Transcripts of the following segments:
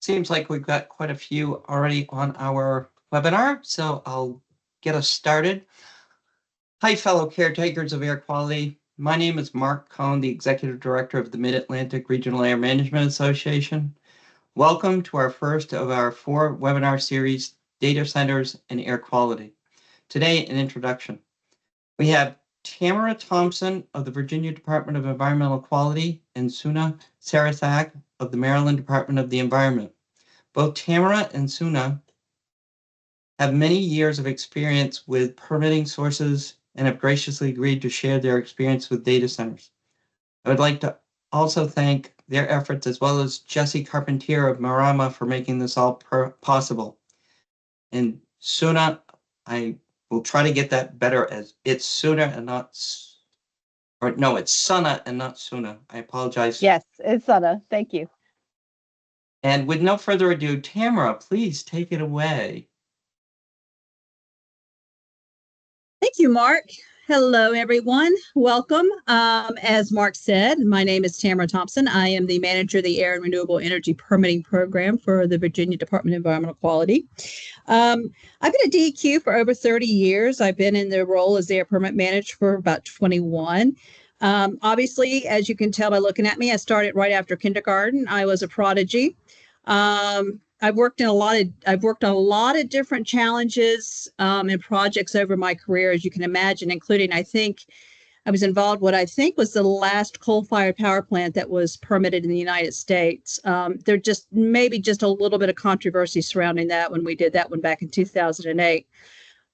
Seems like we've got quite a few already on our webinar, so I'll get us started. Hi, fellow caretakers of air quality. My name is Mark Cohn, the Executive Director of the Mid-Atlantic Regional Air Management Association. Welcome to our first of our 4 webinar series, Data Centers and Air Quality. Today, an introduction. We have Tamara Thompson of the Virginia Department of Environmental Quality and Suna Sarasak of the Maryland Department of the Environment. Both Tamara and Suna have many years of experience with permitting sources and have graciously agreed to share their experience with data centers. I would like to also thank their efforts as well as Jesse Carpentier of Marama for making this all possible. And Suna, I will try to get that better as it's Suna and not, or no, it's Suna and not Suna. I apologize. Yes, it's Suna. Thank you. And with no further ado, Tamara, please take it away. Thank you, Mark. Hello, everyone. Welcome. As Mark said, my name is Tamara Thompson. I am the manager of the Air and Renewable Energy Permitting Program for the Virginia Department of Environmental Quality. I've been at DEQ for over 30 years. I've been in the role as air permit manager for about 21. Obviously, as you can tell by looking at me, I started right after kindergarten. I was a prodigy. I've worked on a lot of different challenges and projects over my career, as you can imagine, including I was involved what I think was the last coal-fired power plant that was permitted in the United States. There maybe just a little bit of controversy surrounding that when we did that one back in 2008.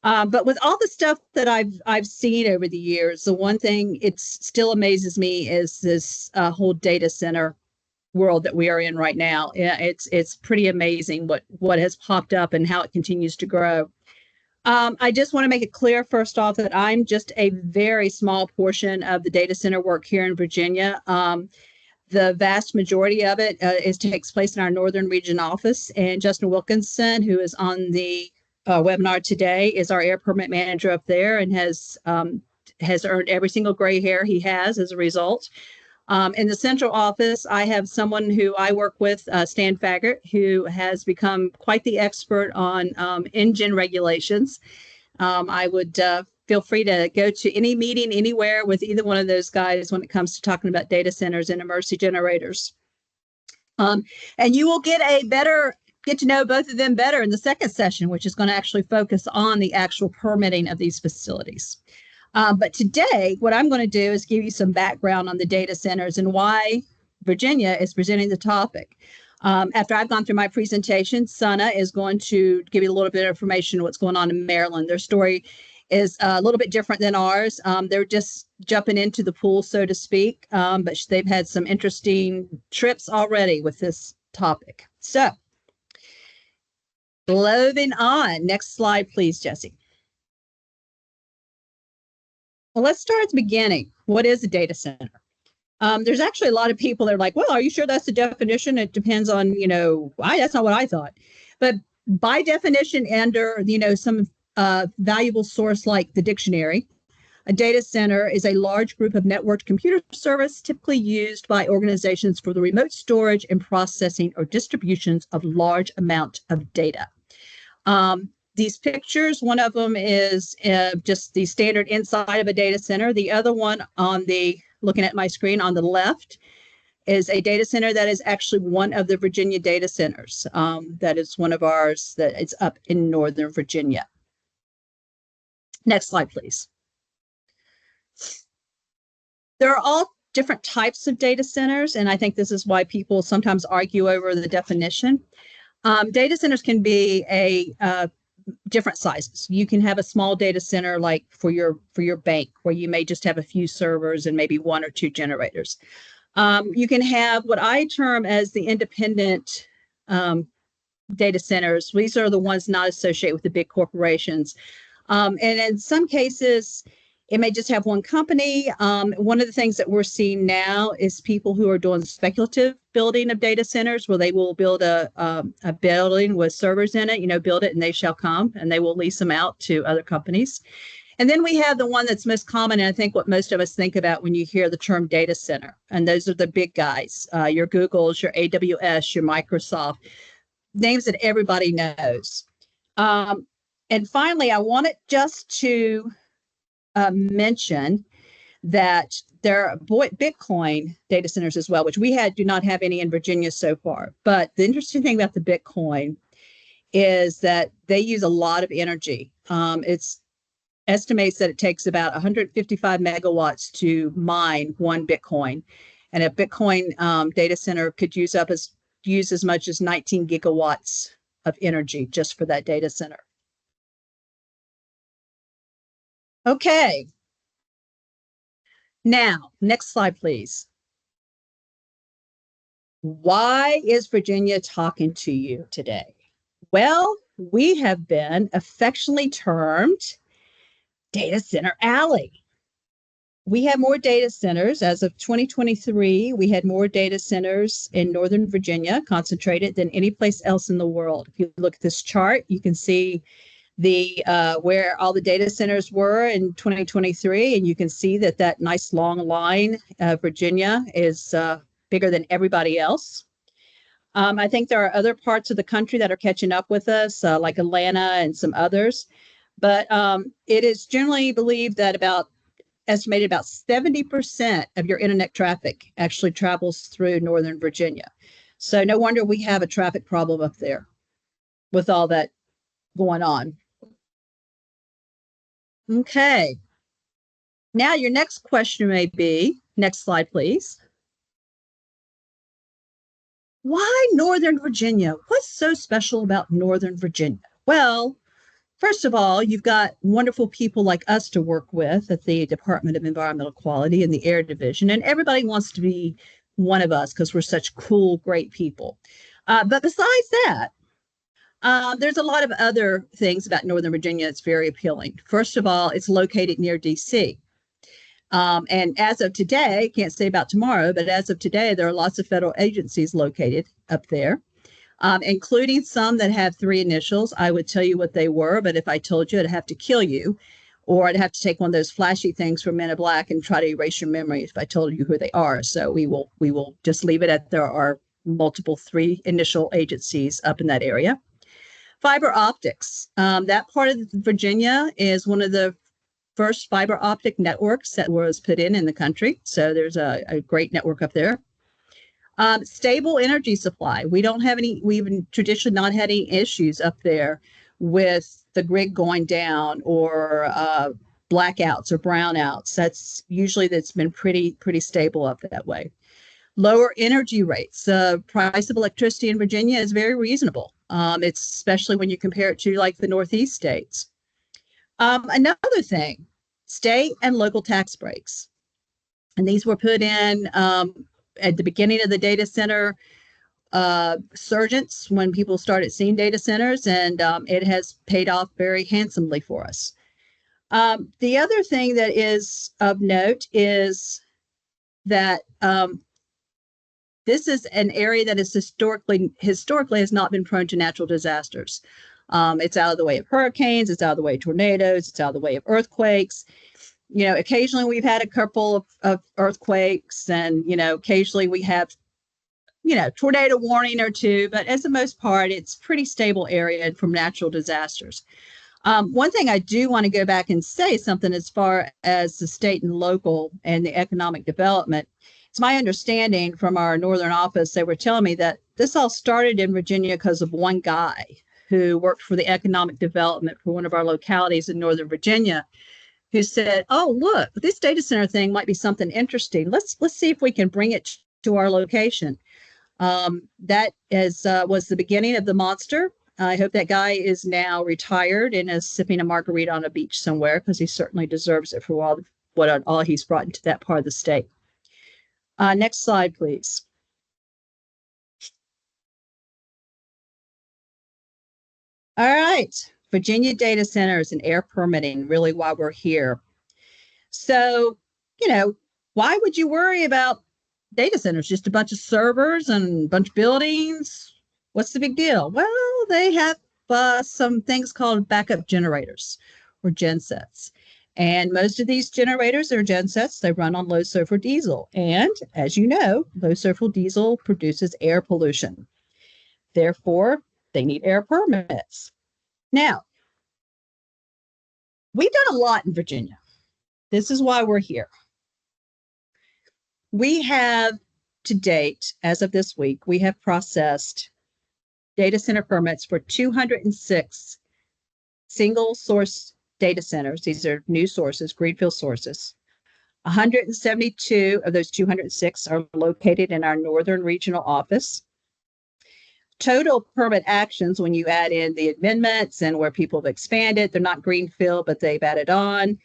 But with all the stuff that I've seen over the years, the one thing it still amazes me is this whole data center world that we are in right now. It's pretty amazing what has popped up and how it continues to grow. I just want to make it clear, first off, that I'm just a very small portion of the data center work here in Virginia. The vast majority of it takes place in our Northern Region office, and Justin Wilkinson, who is on the webinar today, is our air permit manager up there and has earned every single gray hair he has as a result. In the central office, I have someone who I work with, Stan Faggart, who has become quite the expert on engine regulations. I would feel free to go to any meeting anywhere with either one of those guys when it comes to talking about data centers and emergency generators. And you will get to know both of them better in the second session, which is going to actually focus on the actual permitting of these facilities. But today, what I'm going to do is give you some background on the data centers and why Virginia is presenting the topic. After I've gone through my presentation, Suna is going to give you a little bit of information on what's going on in Maryland. Their story is a little bit different than ours. They're just jumping into the pool, so to speak, but they've had some interesting trips already with this topic. So, moving on. Next slide, please, Jesse. Well, let's start at the beginning. What is a data center? There's actually a lot of people that are like, well, are you sure that's the definition? It depends on, that's not what I thought. But by definition, under, some valuable source like the dictionary, a data center is a large group of networked computer service typically used by organizations for the remote storage and processing or distributions of large amount of data. These pictures, one of them is just the standard inside of a data center. The other one looking at my screen on the left, is a data center that is actually one of the Virginia data centers. That is one of ours that is up in Northern Virginia. Next slide, please. There are all different types of data centers, and I think this is why people sometimes argue over the definition. Data centers can be different sizes. You can have a small data center like for your bank, where you may just have a few servers and maybe 1 or 2 generators. You can have what I term as the independent data centers. These are the ones not associated with the big corporations. And in some cases, it may just have one company. One of the things that we're seeing now is people who are doing speculative building of data centers, where they will build a building with servers in it, build it and they shall come, and they will lease them out to other companies. And then we have the one that's most common, and I think what most of us think about when you hear the term data center. And those are the big guys, your Googles, your AWS, your Microsoft. names that everybody knows. And finally, I wanted just to mention that there are Bitcoin data centers as well, which we do not have any in Virginia so far. But the interesting thing about the Bitcoin is that they use a lot of energy. It's estimates that it takes about 155 megawatts to mine one Bitcoin, and a Bitcoin data center could use as much as 19 gigawatts of energy just for that data center. Okay. Now, next slide, please. Why is Virginia talking to you today? Well, we have been affectionately termed Data Center Alley. We have more data centers. As of 2023, we had more data centers in Northern Virginia concentrated than any place else in the world. If you look at this chart, you can see the where all the data centers were in 2023, and you can see that nice long line, Virginia is bigger than everybody else. I think there are other parts of the country that are catching up with us, like Atlanta and some others. But it is generally believed that estimated about 70% of your internet traffic actually travels through Northern Virginia. So no wonder we have a traffic problem up there with all that going on. Okay. Now your next question may be, next slide, please. Why Northern Virginia? What's so special about Northern Virginia? Well, first of all, you've got wonderful people like us to work with at the Department of Environmental Quality and the Air Division, and everybody wants to be one of us because we're such cool, great people. But besides that, there's a lot of other things about Northern Virginia that's very appealing. First of all, it's located near DC. And as of today, can't say about tomorrow, but as of today, there are lots of federal agencies located up there, including some that have 3 initials. I would tell you what they were, but if I told you, I'd have to kill you, or I'd have to take one of those flashy things from Men in Black and try to erase your memory if I told you who they are. So we will just leave it at there are multiple 3 initial agencies up in that area. Fiber optics. That part of Virginia is one of the first fiber optic networks that was put in the country. So there's a great network up there. Stable energy supply. We've traditionally not had any issues up there with the grid going down or blackouts or brownouts. That's been pretty stable up that way. Lower energy rates. The price of electricity in Virginia is very reasonable. It's especially when you compare it to like the Northeast states. Another thing, state and local tax breaks. And these were put in at the beginning of the data center surgence when people started seeing data centers, and it has paid off very handsomely for us. The other thing that is of note is that this is an area that is historically has not been prone to natural disasters. It's out of the way of hurricanes, it's out of the way of tornadoes, it's out of the way of earthquakes. You know, occasionally we've had a couple of earthquakes, and, you know, occasionally we have, you know, tornado warning or 2, but as the most part, it's pretty stable area from natural disasters. One thing I do want to go back and say something as far as the state and local and the economic development. It's my understanding from our northern office, they were telling me that this all started in Virginia because of one guy who worked for the economic development for one of our localities in Northern Virginia, who said, "Oh, look, this data center thing might be something interesting. Let's see if we can bring it to our location." That was the beginning of the monster. I hope that guy is now retired and is sipping a margarita on a beach somewhere, because he certainly deserves it for all he's brought into that part of the state. Next slide, please. All right, Virginia data centers and air permitting, really why we're here. So, you know, why would you worry about data centers? Just a bunch of servers and a bunch of buildings? What's the big deal? Well, they have some things called backup generators or gensets. And most of these generators or gensets, they run on low sulfur diesel. And as you know, low sulfur diesel produces air pollution. Therefore, They need air permits. Now, we've done a lot in Virginia. This is why we're here. We have, to date, as of this week, we have processed data center permits for 206 single source data centers. These are new sources, greenfield sources. 172 of those 206 are located in our Northern Regional Office. Total permit actions, when you add in the amendments and where people have expanded, they're not greenfield, but they've added on,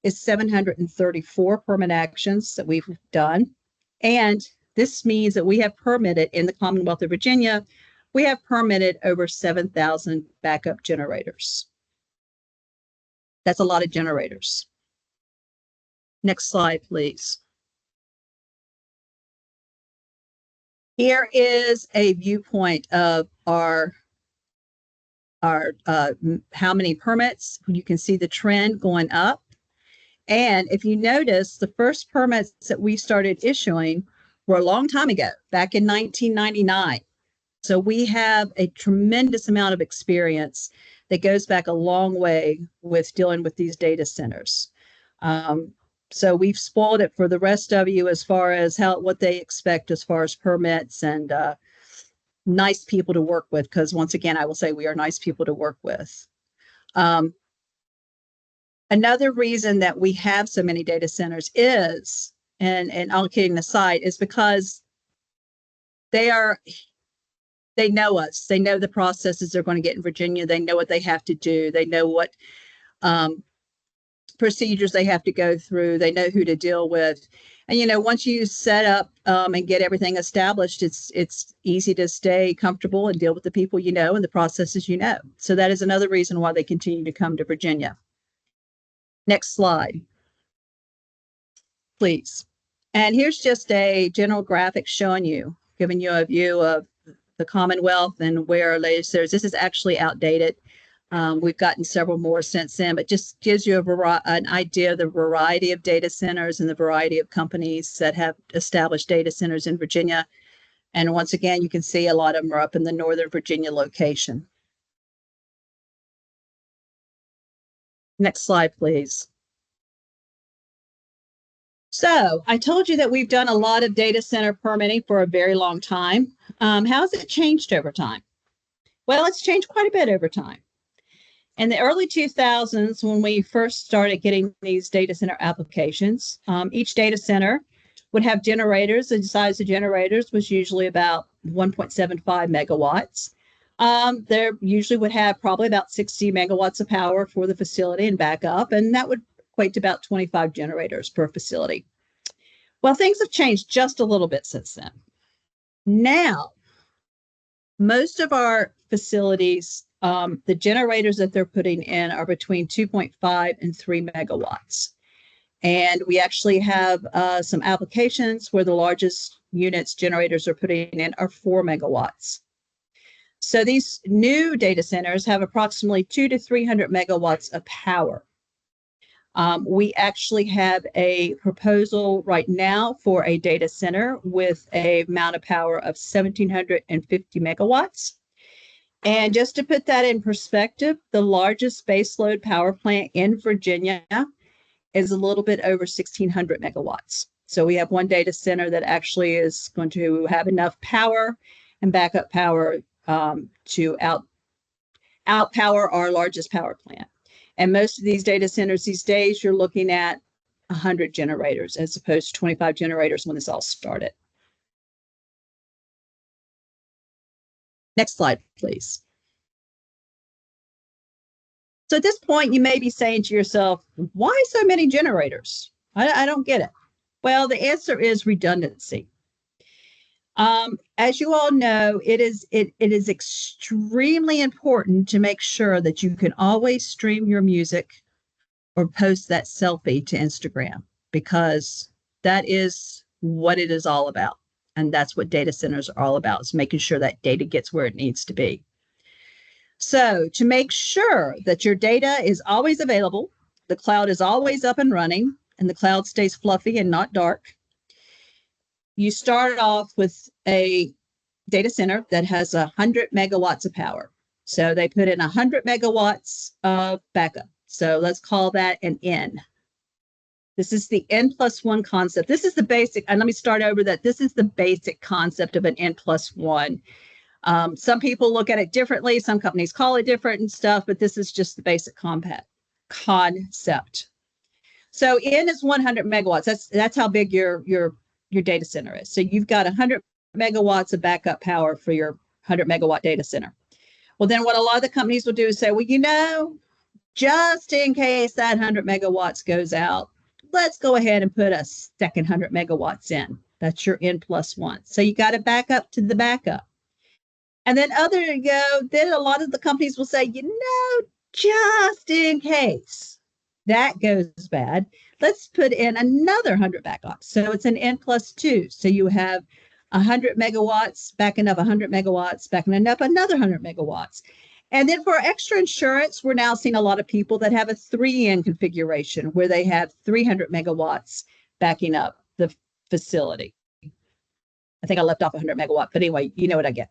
is 734 permit actions that we've done. And this means that we have permitted in the Commonwealth of Virginia, we have permitted over 7,000 backup generators. That's a lot of generators. Next slide, please. Here is a viewpoint of our how many permits. You can see the trend going up. And if you notice, the first permits that we started issuing were a long time ago, back in 1999. So we have a tremendous amount of experience that goes back a long way with dealing with these data centers. So we've spoiled it for the rest of you as far as what they expect as far as permits and nice people to work with, because once again, I will say we are nice people to work with. Another reason that we have so many data centers is, and all kidding aside, is because they know us. They know the processes they're going to get in Virginia. They know what they have to do. They know what procedures they have to go through. They know who to deal with. And, once you set up and get everything established, it's easy to stay comfortable and deal with the people you know and the processes you know. So that is another reason why they continue to come to Virginia. Next slide, please. And here's just a general graphic showing you, giving you a view of the Commonwealth and where our latest is. This is actually outdated. We've gotten several more since then, but just gives you an idea of the variety of data centers and the variety of companies that have established data centers in Virginia. And once again, you can see a lot of them are up in the Northern Virginia location. Next slide, please. So I told you that we've done a lot of data center permitting for a very long time. How has it changed over time? Well, it's changed quite a bit over time. In the early 2000s, when we first started getting these data center applications, each data center would have generators. The size of generators was usually about 1.75 megawatts. They usually would have probably about 60 megawatts of power for the facility and backup, and that would equate to about 25 generators per facility. Well, things have changed just a little bit since then. Now, most of our facilities, the generators that they're putting in are between 2.5 and 3 megawatts. And we actually have some applications where the largest units generators are putting in are 4 megawatts. So these new data centers have approximately 200 to 300 megawatts of power. We actually have a proposal right now for a data center with a amount of power of 1,750 megawatts. And just to put that in perspective, the largest baseload power plant in Virginia is a little bit over 1,600 megawatts. So we have one data center that actually is going to have enough power and backup power to outpower our largest power plant. And most of these data centers these days, you're looking at 100 generators as opposed to 25 generators when this all started. Next slide, please. So at this point, you may be saying to yourself, why so many generators? I don't get it. Well, the answer is redundancy. As you all know, it is extremely important to make sure that you can always stream your music or post that selfie to Instagram, because that is what it is all about. And that's what data centers are all about, is making sure that data gets where it needs to be. So to make sure that your data is always available, the cloud is always up and running, and the cloud stays fluffy and not dark, you start off with a data center that has 100 megawatts of power. So they put in 100 megawatts of backup. So let's call that an N. This is the N+1 concept. This is the basic, and let me start over that. This is the basic concept of an N+1. Some people look at it differently. Some companies call it different and stuff, but this is just the basic concept. So N is 100 megawatts. That's how big your data center is. So you've got 100 megawatts of backup power for your 100 megawatt data center. Well, then what a lot of the companies will do is say, well, just in case that 100 megawatts goes out, let's go ahead and put a second 100 megawatts in. That's your N+1. So you got to back up to the backup. And then then a lot of the companies will say, just in case that goes bad, let's put in another 100 backups. So it's an N+2. So you have 100 megawatts, backing up 100 megawatts, backing up another 100 megawatts. And then for extra insurance, we're now seeing a lot of people that have a 3N configuration where they have 300 megawatts backing up the facility. I think I left off 100 megawatt, but anyway, you know what I get.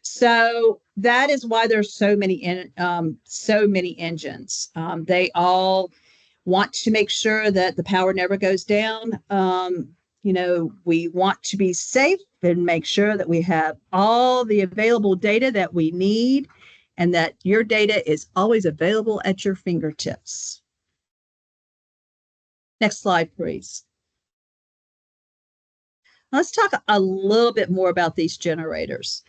So that is why there's so many engines. They all want to make sure that the power never goes down. We want to be safe and make sure that we have all the available data that we need and that your data is always available at your fingertips. Next slide, please. Let's talk a little bit more about these generators.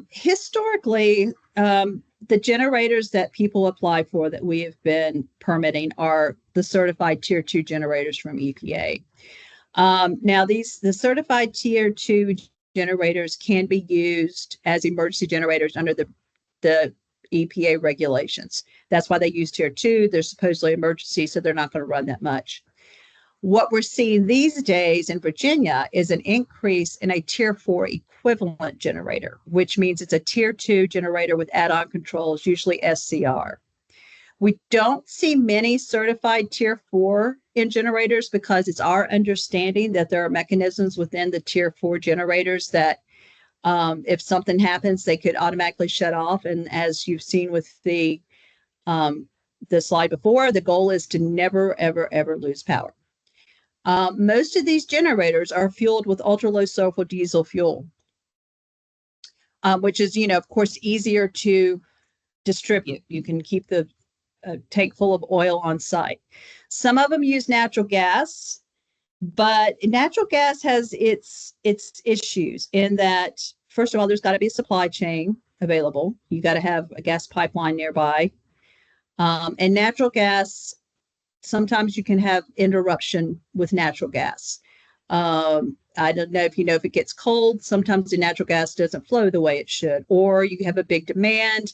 Historically, the generators that people apply for that we have been permitting are the certified Tier 2 generators from EPA. Now, the certified Tier 2 generators can be used as emergency generators under the EPA regulations. That's why they use Tier 2. They're supposedly emergency, so they're not going to run that much. What we're seeing these days in Virginia is an increase in a Tier 4 equivalent generator, which means it's a Tier 2 generator with add-on controls, usually SCR. We don't see many certified Tier 4 in generators because it's our understanding that there are mechanisms within the Tier 4 generators that if something happens, they could automatically shut off. And as you've seen with the slide before, the goal is to never, ever, ever lose power. Most of these generators are fueled with ultra-low sulfur diesel fuel, which is, of course, easier to distribute. You can keep the tank full of oil on site. Some of them use natural gas, but natural gas has its issues in that, first of all, there's got to be a supply chain available. You got to have a gas pipeline nearby. And natural gas, sometimes you can have interruption with natural gas. I don't know if if it gets cold, sometimes the natural gas doesn't flow the way it should, or you have a big demand.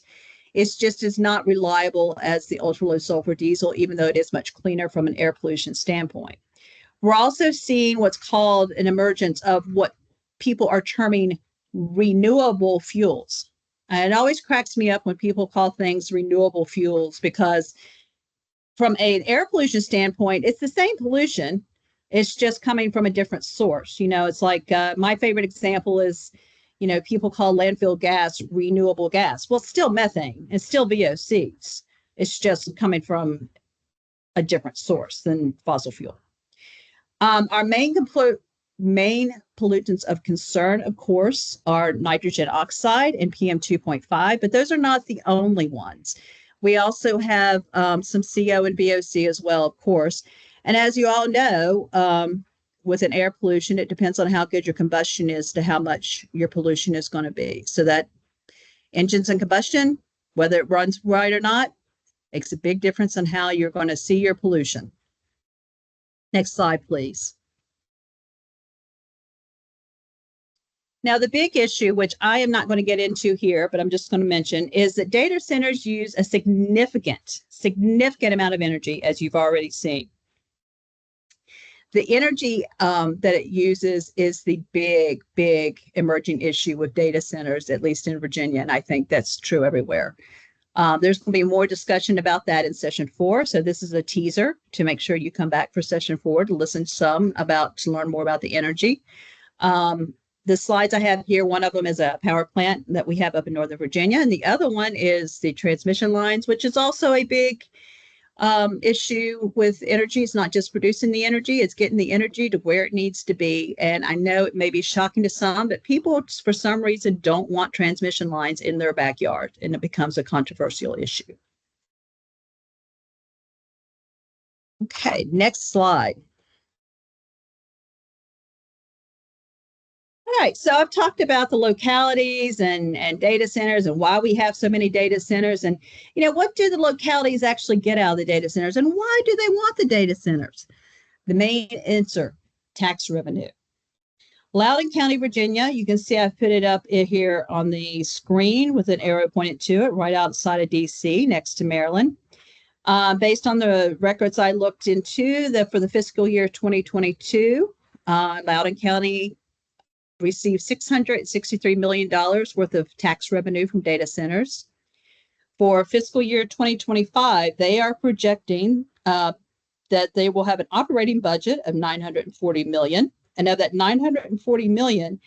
It's just as not reliable as the ultra-low sulfur diesel, even though it is much cleaner from an air pollution standpoint. We're also seeing what's called an emergence of what people are terming renewable fuels. And it always cracks me up when people call things renewable fuels because from an air pollution standpoint, it's the same pollution. It's just coming from a different source. It's like my favorite example is, people call landfill gas renewable gas. Well, it's still methane. It's still VOCs. It's just coming from a different source than fossil fuel. Our main pollutants of concern, of course, are nitrogen oxide and PM 2.5, but those are not the only ones. We also have some CO and VOC as well, of course. And as you all know, with an air pollution, it depends on how good your combustion is to how much your pollution is going to be. So that engines and combustion, whether it runs right or not, makes a big difference on how you're going to see your pollution. Next slide, please. Now, the big issue, which I am not going to get into here, but I'm just going to mention, is that data centers use a significant amount of energy, as you've already seen. The energy that it uses is the big emerging issue with data centers, at least in Virginia, and I think that's true everywhere. There's going to be more discussion about that in session 4. So this is a teaser to make sure you come back for session 4 to listen to learn more about the energy. The slides I have here, one of them is a power plant that we have up in Northern Virginia, and the other one is the transmission lines, which is also a big issue with energy. It's not just producing the energy, it's getting the energy to where it needs to be. And I know it may be shocking to some, but people, for some reason, don't want transmission lines in their backyard, and it becomes a controversial issue. Okay, next slide. All right, so I've talked about the localities and data centers and why we have so many data centers. And, what do the localities actually get out of the data centers, and why do they want the data centers? The main answer, tax revenue. Loudoun County, Virginia, you can see I've put it up here on the screen with an arrow pointed to it, right outside of DC, next to Maryland. Based on the records I looked into, for the fiscal year 2022, Loudoun County received $663 million worth of tax revenue from data centers. For fiscal year 2025, they are projecting that they will have an operating budget of $940 million. And of that $940 million,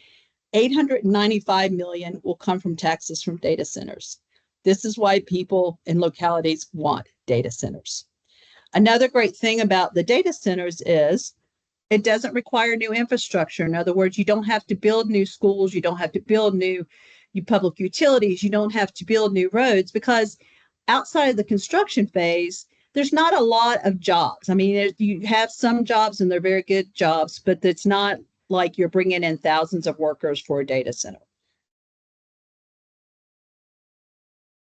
$895 million will come from taxes from data centers. This is why people in localities want data centers. Another great thing about the data centers is it doesn't require new infrastructure. In other words, you don't have to build new schools. You don't have to build new public utilities. You don't have to build new roads, because outside of the construction phase, there's not a lot of jobs. I mean, you have some jobs and they're very good jobs, but it's not like you're bringing in thousands of workers for a data center.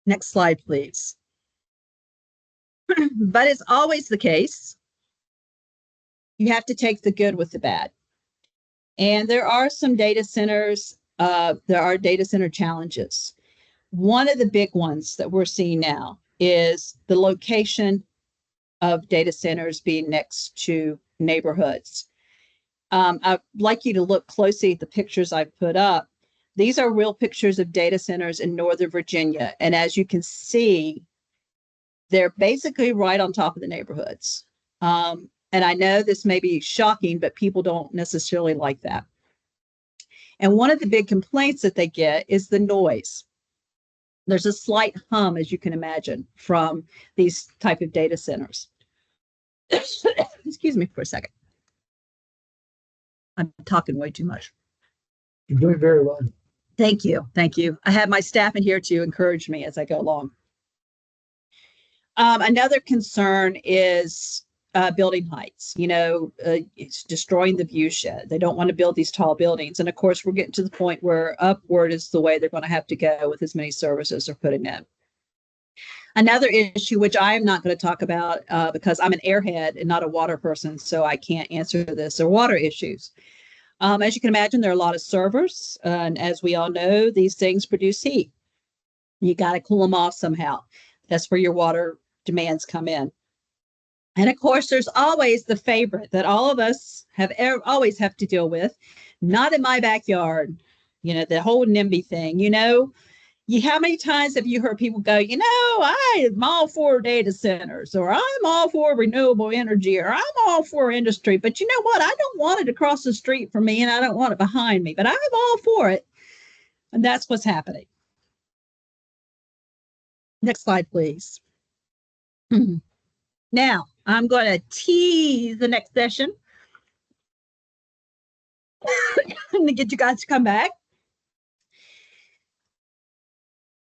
Next slide, please. But it's always the case, you have to take the good with the bad. And there are some data centers, there are data center challenges. One of the big ones that we're seeing now is the location of data centers being next to neighborhoods. I'd like you to look closely at the pictures I've put up. These are real pictures of data centers in Northern Virginia. And as you can see, they're basically right on top of the neighborhoods. And I know this may be shocking, but people don't necessarily like that. And one of the big complaints that they get is the noise. There's a slight hum, as you can imagine, from these type of data centers. Excuse me for a second. I'm talking way too much. You're doing very well. Thank you. Thank you. I have my staff in here to encourage me as I go along. Another concern is building heights. It's destroying the view shed. They don't want to build these tall buildings. And of course, we're getting to the point where upward is the way they're going to have to go with as many services they're putting in. Another issue, which I am not going to talk about because I'm an airhead and not a water person, so I can't answer this, are water issues. As you can imagine, there are a lot of servers. And as we all know, these things produce heat. You got to cool them off somehow. That's where your water demands come in. And of course, there's always the favorite that all of us always have to deal with. Not in my backyard, the whole NIMBY thing. How many times have you heard people go, I'm all for data centers, or I'm all for renewable energy, or I'm all for industry, but you know what? I don't want it across the street from me and I don't want it behind me, but I'm all for it. And that's what's happening. Next slide, please. Now, I'm going to tease the next session to get you guys to come back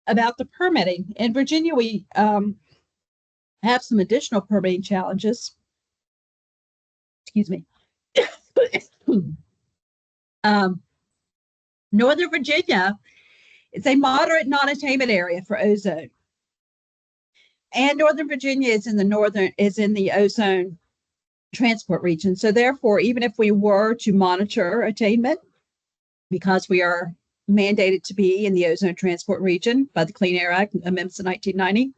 about the permitting. In Virginia, we have some additional permitting challenges. Excuse me. Northern Virginia is a moderate non-attainment area for ozone. And Northern Virginia is in the ozone transport region. So therefore, even if we were to monitor attainment, because we are mandated to be in the ozone transport region by the Clean Air Act amendments in 1990,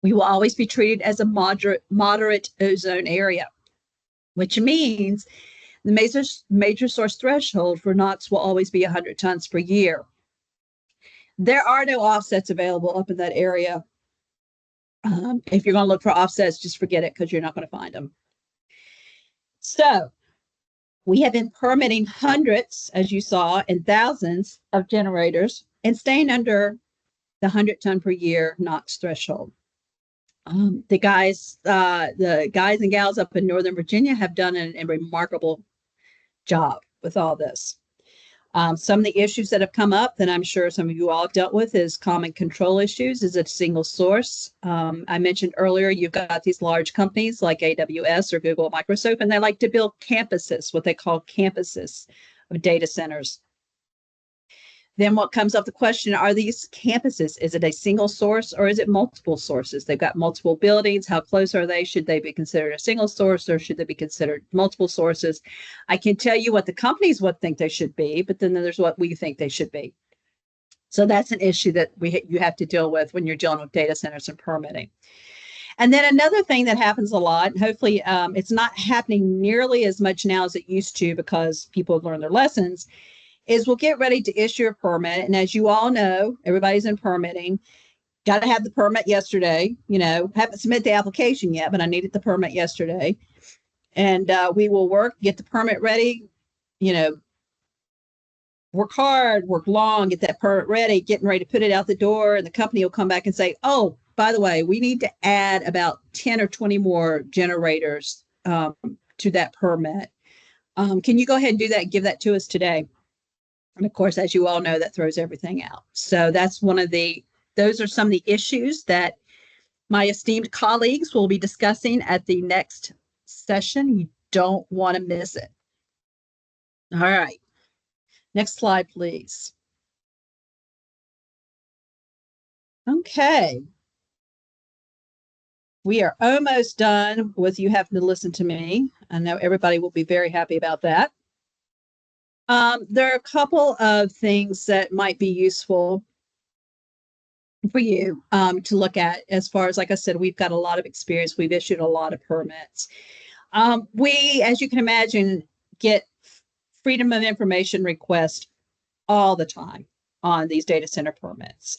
we will always be treated as a moderate ozone area, which means the major source threshold for NOx will always be 100 tons per year. There are no offsets available up in that area. If you're going to look for offsets, just forget it, because you're not going to find them. So We have been permitting hundreds, as you saw, and thousands of generators and staying under the 100-ton per year NOx threshold. The guys and gals up in Northern Virginia have done a remarkable job with all this. Some of the issues that have come up that I'm sure some of you all have dealt with is common control issues. Is it a single source? I mentioned earlier, you've got these large companies like AWS or Google, Microsoft, and they like to build campuses, what they call campuses of data centers. Then what comes up the question, are these campuses, is it a single source or is it multiple sources? They've got multiple buildings. How close are they? Should they be considered a single source or should they be considered multiple sources? I can tell you what the companies would think they should be, but then there's what we think they should be. So that's an issue that you have to deal with when you're dealing with data centers and permitting. And then another thing that happens a lot, and hopefully it's not happening nearly as much now as it used to because people have learned their lessons, is we'll get ready to issue a permit. And as you all know, everybody's in permitting, got to have the permit yesterday, haven't submitted the application yet, but I needed the permit yesterday. And we will get the permit ready, work hard, work long, get that permit ready, getting ready to put it out the door. And the company will come back and say, oh, by the way, we need to add about 10 or 20 more generators to that permit. Can you go ahead and do that and give that to us today? And of course, as you all know, that throws everything out. So that's those are some of the issues that my esteemed colleagues will be discussing at the next session. You don't want to miss it. All right. Next slide, please. Okay. We are almost done with you having to listen to me. I know everybody will be very happy about that. There are a couple of things that might be useful for you to look at as far as, like I said, we've got a lot of experience. We've issued a lot of permits. We, as you can imagine, get freedom of information requests all the time on these data center permits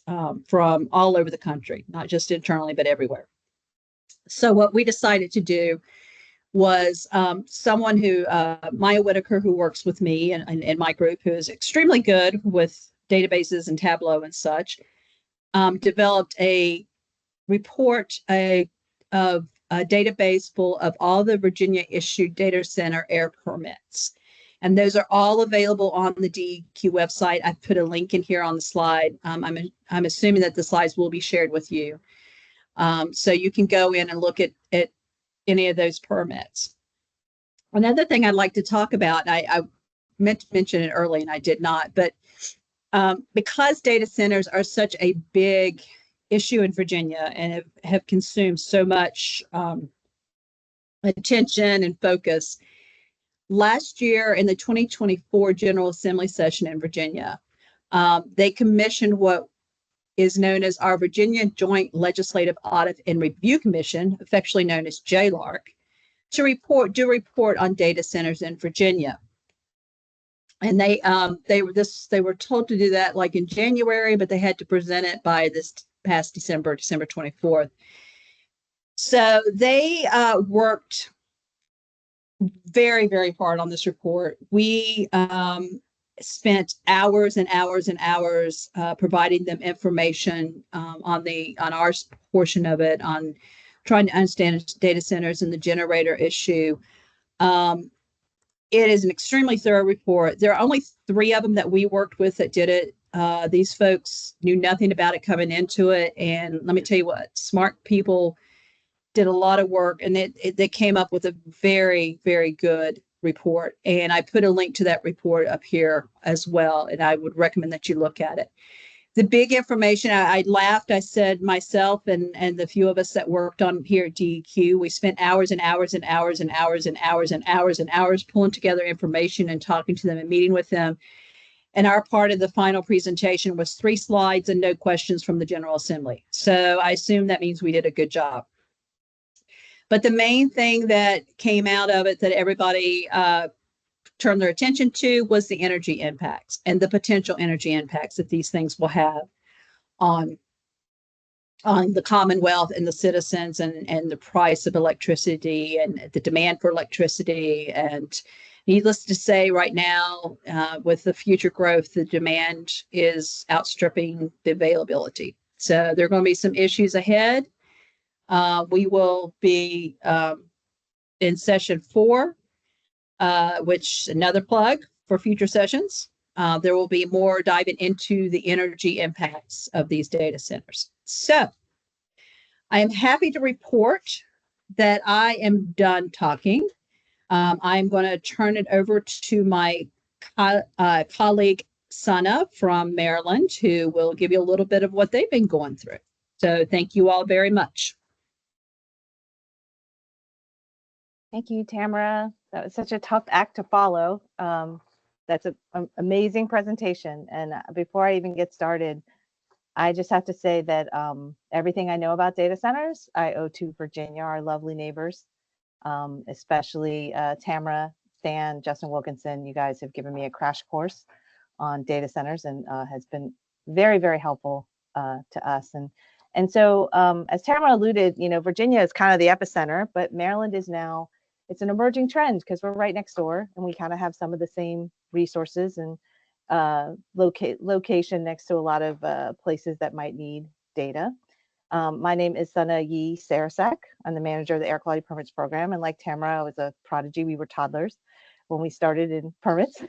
from all over the country, not just internally, but everywhere. So what we decided to do was someone who, Maya Whitaker, who works with me and in my group, who is extremely good with databases and Tableau and such, developed a report of a database full of all the Virginia issued data center air permits. And those are all available on the DEQ website. I've put a link in here on the slide. I'm assuming that the slides will be shared with you. So you can go in and look at any of those permits. Another thing I'd like to talk about, I meant to mention it early and I did not, but because data centers are such a big issue in Virginia and have consumed so much attention and focus, last year in the 2024 General Assembly session in Virginia, they commissioned what is known as our Virginia Joint Legislative Audit and Review Commission, affectionately known as JLARC, to report on data centers in Virginia. And they were told to do that like in January, but they had to present it by this past December 24th. So they worked very, very hard on this report. We spent hours and hours and hours providing them information on our portion of it, on trying to understand data centers and the generator issue. It is an extremely thorough report. There are only 3 of them that we worked with that did it. These folks knew nothing about it coming into it. And let me tell you what, smart people did a lot of work, and they came up with a very, very good report. And I put a link to that report up here as well. And I would recommend that you look at it. The big information, I laughed. I said myself and the few of us that worked on here at DEQ, we spent hours and hours and hours and hours and hours and hours and hours pulling together information and talking to them and meeting with them. And our part of the final presentation was 3 slides and no questions from the General Assembly. So I assume that means we did a good job. But the main thing that came out of it that everybody turned their attention to was the energy impacts and the potential energy impacts that these things will have on the Commonwealth and the citizens, and the price of electricity and the demand for electricity and Needless to say, right now, with the future growth, the demand is outstripping the availability. So there are going to be some issues ahead. We will be in session 4, which another plug for future sessions. There will be more diving into the energy impacts of these data centers. So I am happy to report that I am done talking. I'm going to turn it over to my colleague, Sana from Maryland, who will give you a little bit of what they've been going through. So thank you all very much. Thank you, Tamara. That was such a tough act to follow. That's an amazing presentation. And before I even get started, I just have to say that everything I know about data centers, I owe to Virginia, our lovely neighbors, especially Tamara, Stan, Justin Wilkinson. You guys have given me a crash course on data centers and has been very, very helpful to us. And so as Tamara alluded, Virginia is kind of the epicenter, but Maryland is now, it's an emerging trend because we're right next door and we kind of have some of the same resources and location next to a lot of places that might need data. My name is Sana Yi Sarasek. I'm the manager of the Air Quality Permits Program. And like Tamara, I was a prodigy. We were toddlers when we started in permits.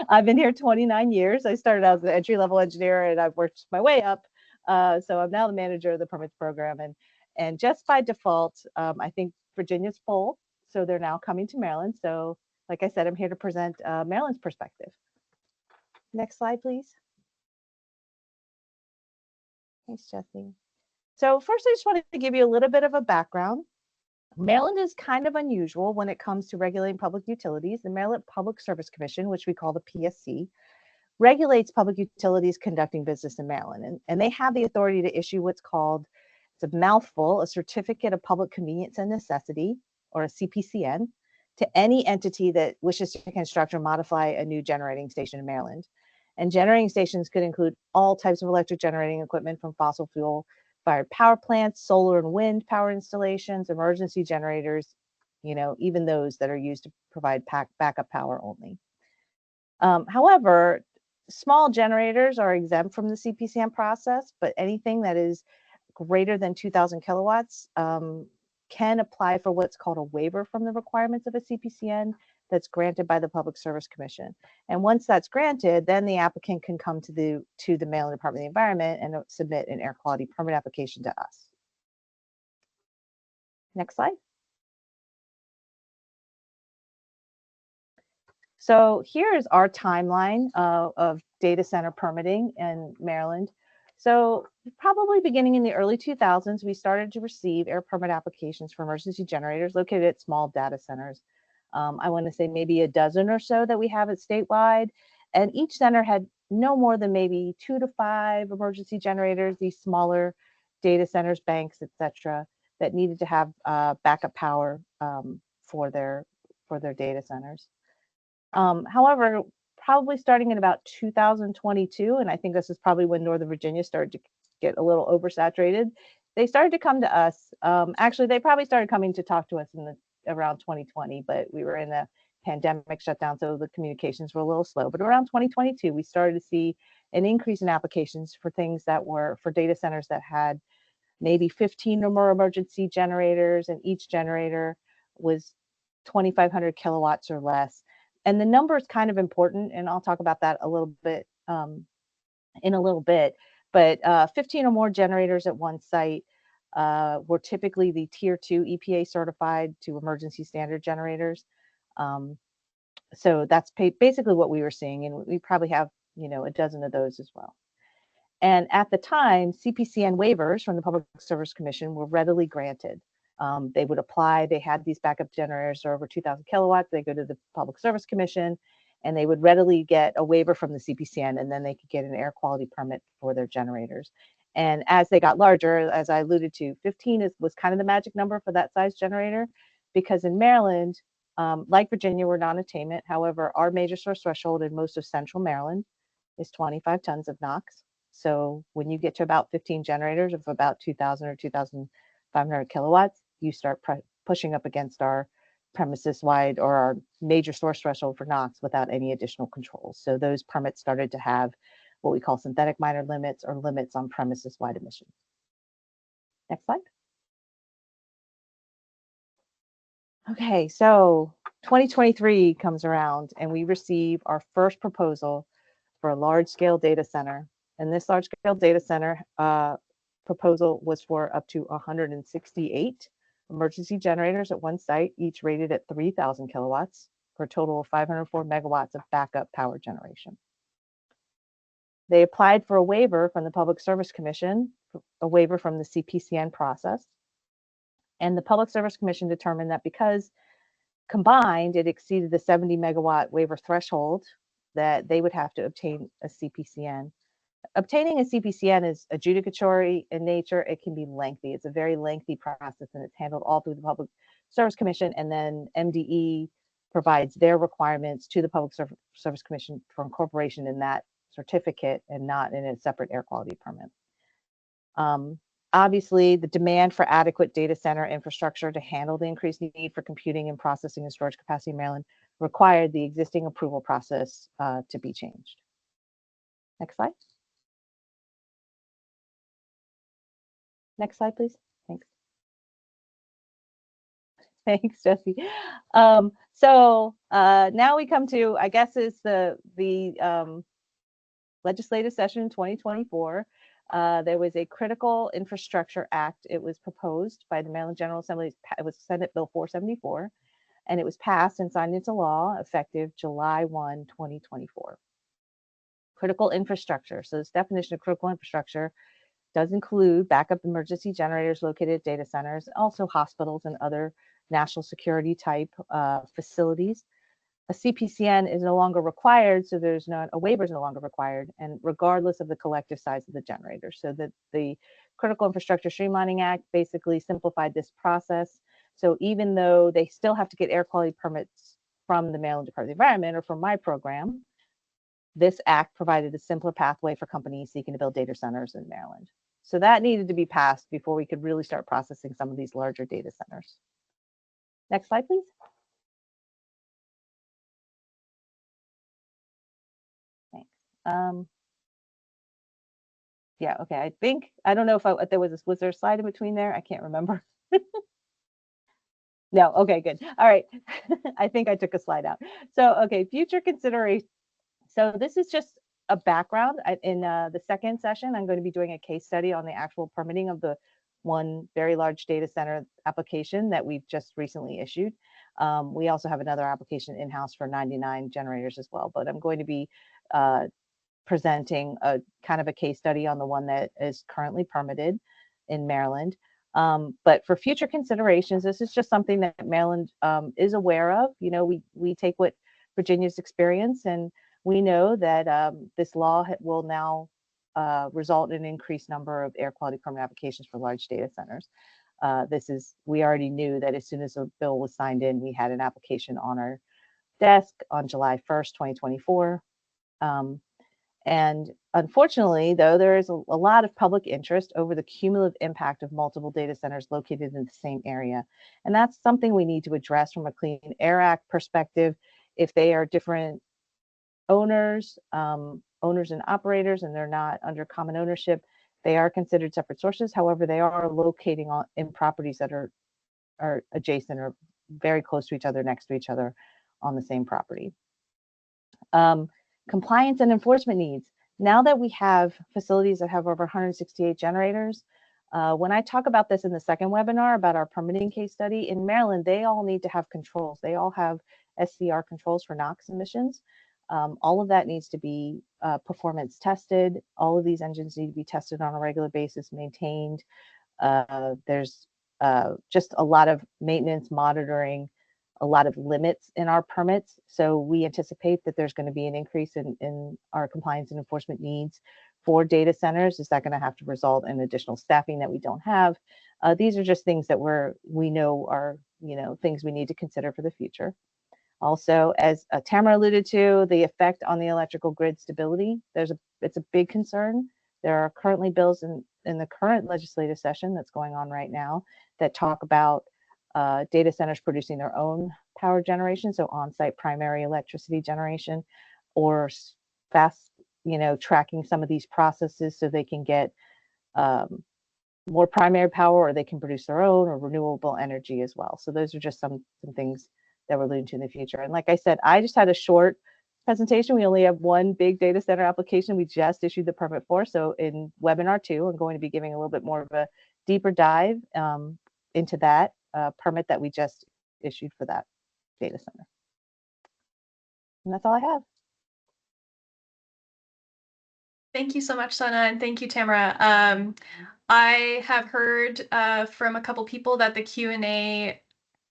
I've been here 29 years. I started out as an entry-level engineer and I've worked my way up. So I'm now the manager of the permits program. And just by default, I think Virginia's full. So they're now coming to Maryland. So like I said, I'm here to present Maryland's perspective. Next slide, please. Thanks, Jesse. So first, I just wanted to give you a little bit of a background. Maryland is kind of unusual when it comes to regulating public utilities. The Maryland Public Service Commission, which we call the PSC, regulates public utilities conducting business in Maryland. And they have the authority to issue what's called, it's a mouthful, a Certificate of Public Convenience and Necessity, or a CPCN, to any entity that wishes to construct or modify a new generating station in Maryland. And generating stations could include all types of electric generating equipment from fossil fuel fired power plants, solar and wind power installations, emergency generators, even those that are used to provide backup power only. However, small generators are exempt from the CPCN process, but anything that is greater than 2,000 kilowatts can apply for what's called a waiver from the requirements of a CPCN that's granted by the Public Service Commission. And once that's granted, then the applicant can come to the Maryland Department of the Environment and submit an air quality permit application to us. Next slide. So here is our timeline of data center permitting in Maryland. So probably beginning in the early 2000s, we started to receive air permit applications for emergency generators located at small data centers. I want to say maybe a dozen or so that we have it statewide. And each center had no more than maybe 2 to 5 emergency generators, these smaller data centers, banks, et cetera, that needed to have backup power for their data centers. However, probably starting in about 2022, and I think this is probably when Northern Virginia started to get a little oversaturated, they started to come to us. Actually, they probably started coming to talk to us around 2020, but we were in a pandemic shutdown, so the communications were a little slow. But around 2022, we started to see an increase in applications for things that were for data centers that had maybe 15 or more emergency generators, and each generator was 2,500 kilowatts or less. And the number is kind of important, and I'll talk about that a little bit in a little bit. But 15 or more generators at one site were typically the Tier 2 EPA certified to emergency standard generators. So that's basically what we were seeing, and we probably have a dozen of those as well. And at the time, CPCN waivers from the Public Service Commission were readily granted. They would apply, they had these backup generators over 2,000 kilowatts, they go to the Public Service Commission, and they would readily get a waiver from the CPCN, and then they could get an air quality permit for their generators. And as they got larger, as I alluded to, 15 was kind of the magic number for that size generator, because in Maryland, like Virginia, we're non-attainment. However, our major source threshold in most of central Maryland is 25 tons of NOx. So when you get to about 15 generators of about 2,000 or 2,500 kilowatts, you start pushing up against our premises wide or our major source threshold for NOx without any additional controls. So those permits started to have what we call synthetic minor limits or limits on premises wide emissions. Next slide. Okay, so 2023 comes around and we receive our first proposal for a large scale data center. And this large scale data center proposal was for up to 168 emergency generators at one site, each rated at 3,000 kilowatts for a total of 504 megawatts of backup power generation. They applied for a waiver from the Public Service Commission, a waiver from the CPCN process. And the Public Service Commission determined that because combined it exceeded the 70 megawatt waiver threshold, that they would have to obtain a CPCN. Obtaining a CPCN is adjudicatory in nature. It can be lengthy. It's a very lengthy process, and it's handled all through the Public Service Commission, and then MDE provides their requirements to the Public Service Commission for incorporation in that certificate and not in a separate air quality permit. Obviously, the demand for adequate data center infrastructure to handle the increased need for computing and processing and storage capacity in Maryland required the existing approval process to be changed. Next slide. Next slide, please. Thanks. Thanks, Jesse. So now we come to, I guess, is the legislative session 2024. There was a Critical Infrastructure Act. It was proposed by the Maryland General Assembly. It was Senate Bill 474, and it was passed and signed into law effective July 1, 2024. Critical infrastructure. So this definition of critical infrastructure does include backup emergency generators located at data centers, also hospitals and other national security type facilities. A CPCN is no longer required, so there's not a waiver is no longer required, and regardless of the collective size of the generator. So that the Critical Infrastructure Streamlining Act basically simplified this process. So even though they still have to get air quality permits from the Maryland Department of the Environment or from my program, this act provided a simpler pathway for companies seeking to build data centers in Maryland. So that needed to be passed before we could really start processing some of these larger data centers. Next slide, please. Thanks. Yeah, okay. I don't know if there was there a slide in between there? I can't remember. No, okay, good. All right. I think I took a slide out. So, okay, future consideration. So this is just a background. In the second session, I'm going to be doing a case study on the actual permitting of the one very large data center application that we've just recently issued. We also have another application in-house for 99 generators as well, but I'm going to be presenting a kind of a case study on the one that is currently permitted in Maryland. But for future considerations, this is just something that Maryland is aware of. You know, we take what Virginia's experience, and we know that this law will now result in an increased number of air quality permit applications for large data centers. We already knew that as soon as the bill was signed in, we had an application on our desk on July 1st, 2024. And unfortunately, though, there is a lot of public interest over the cumulative impact of multiple data centers located in the same area. And that's something we need to address from a Clean Air Act perspective. If they are different owners, owners and operators, and they're not under common ownership, they are considered separate sources. However, they are locating in properties that are adjacent or very close to each other, next to each other on the same property. Compliance and enforcement needs. Now that we have facilities that have over 168 generators, when I talk about this in the second webinar about our permitting case study, in Maryland, they all need to have controls. They all have SCR controls for NOx emissions. All of that needs to be performance tested. All of these engines need to be tested on a regular basis, maintained. There's just a lot of maintenance, monitoring, a lot of limits in our permits. So we anticipate that there's going to be an increase in our compliance and enforcement needs for data centers. Is that going to have to result in additional staffing that we don't have? These are just things that we know are, things we need to consider for the future. Also, as Tamara alluded to, the effect on the electrical grid stability, it's a big concern. There are currently bills in the current legislative session that's going on right now that talk about data centers producing their own power generation, so on-site primary electricity generation, or fast, tracking some of these processes so they can get more primary power, or they can produce their own or renewable energy as well. So those are just some things that we're alluding to in the future. And like I said, I just had a short presentation. We only have one big data center application we just issued the permit for. So in webinar 2, I'm going to be giving a little bit more of a deeper dive into that permit that we just issued for that data center. And that's all I have. Thank you so much, Sana, and thank you, Tamara. I have heard from a couple people that the Q&A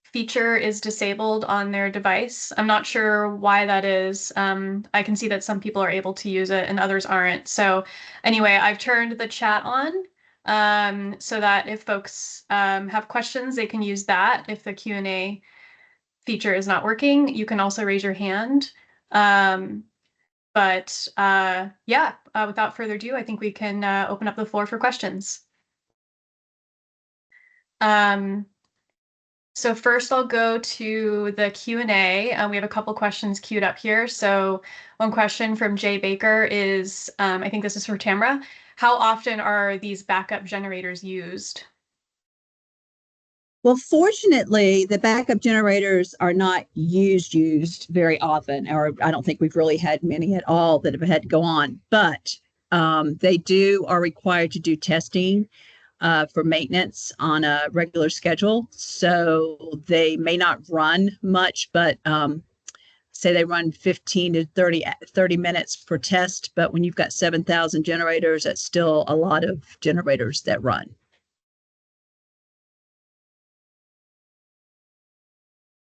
feature is disabled on their device. I'm not sure why that is. I can see that some people are able to use it and others aren't. So anyway, I've turned the chat on so that if folks have questions, they can use that. If the Q&A feature is not working, you can also raise your hand. Without further ado, I think we can open up the floor for questions. So first I'll go to the Q&A. We have a couple questions queued up here. So one question from Jay Baker is, I think this is for Tamara. How often are these backup generators used? Well, fortunately, the backup generators are not used very often, or I don't think we've really had many at all that have had to go on, but they are required to do testing for maintenance on a regular schedule. So they may not run much, but say they run 15 to 30 minutes per test. But when you've got 7,000 generators, that's still a lot of generators that run.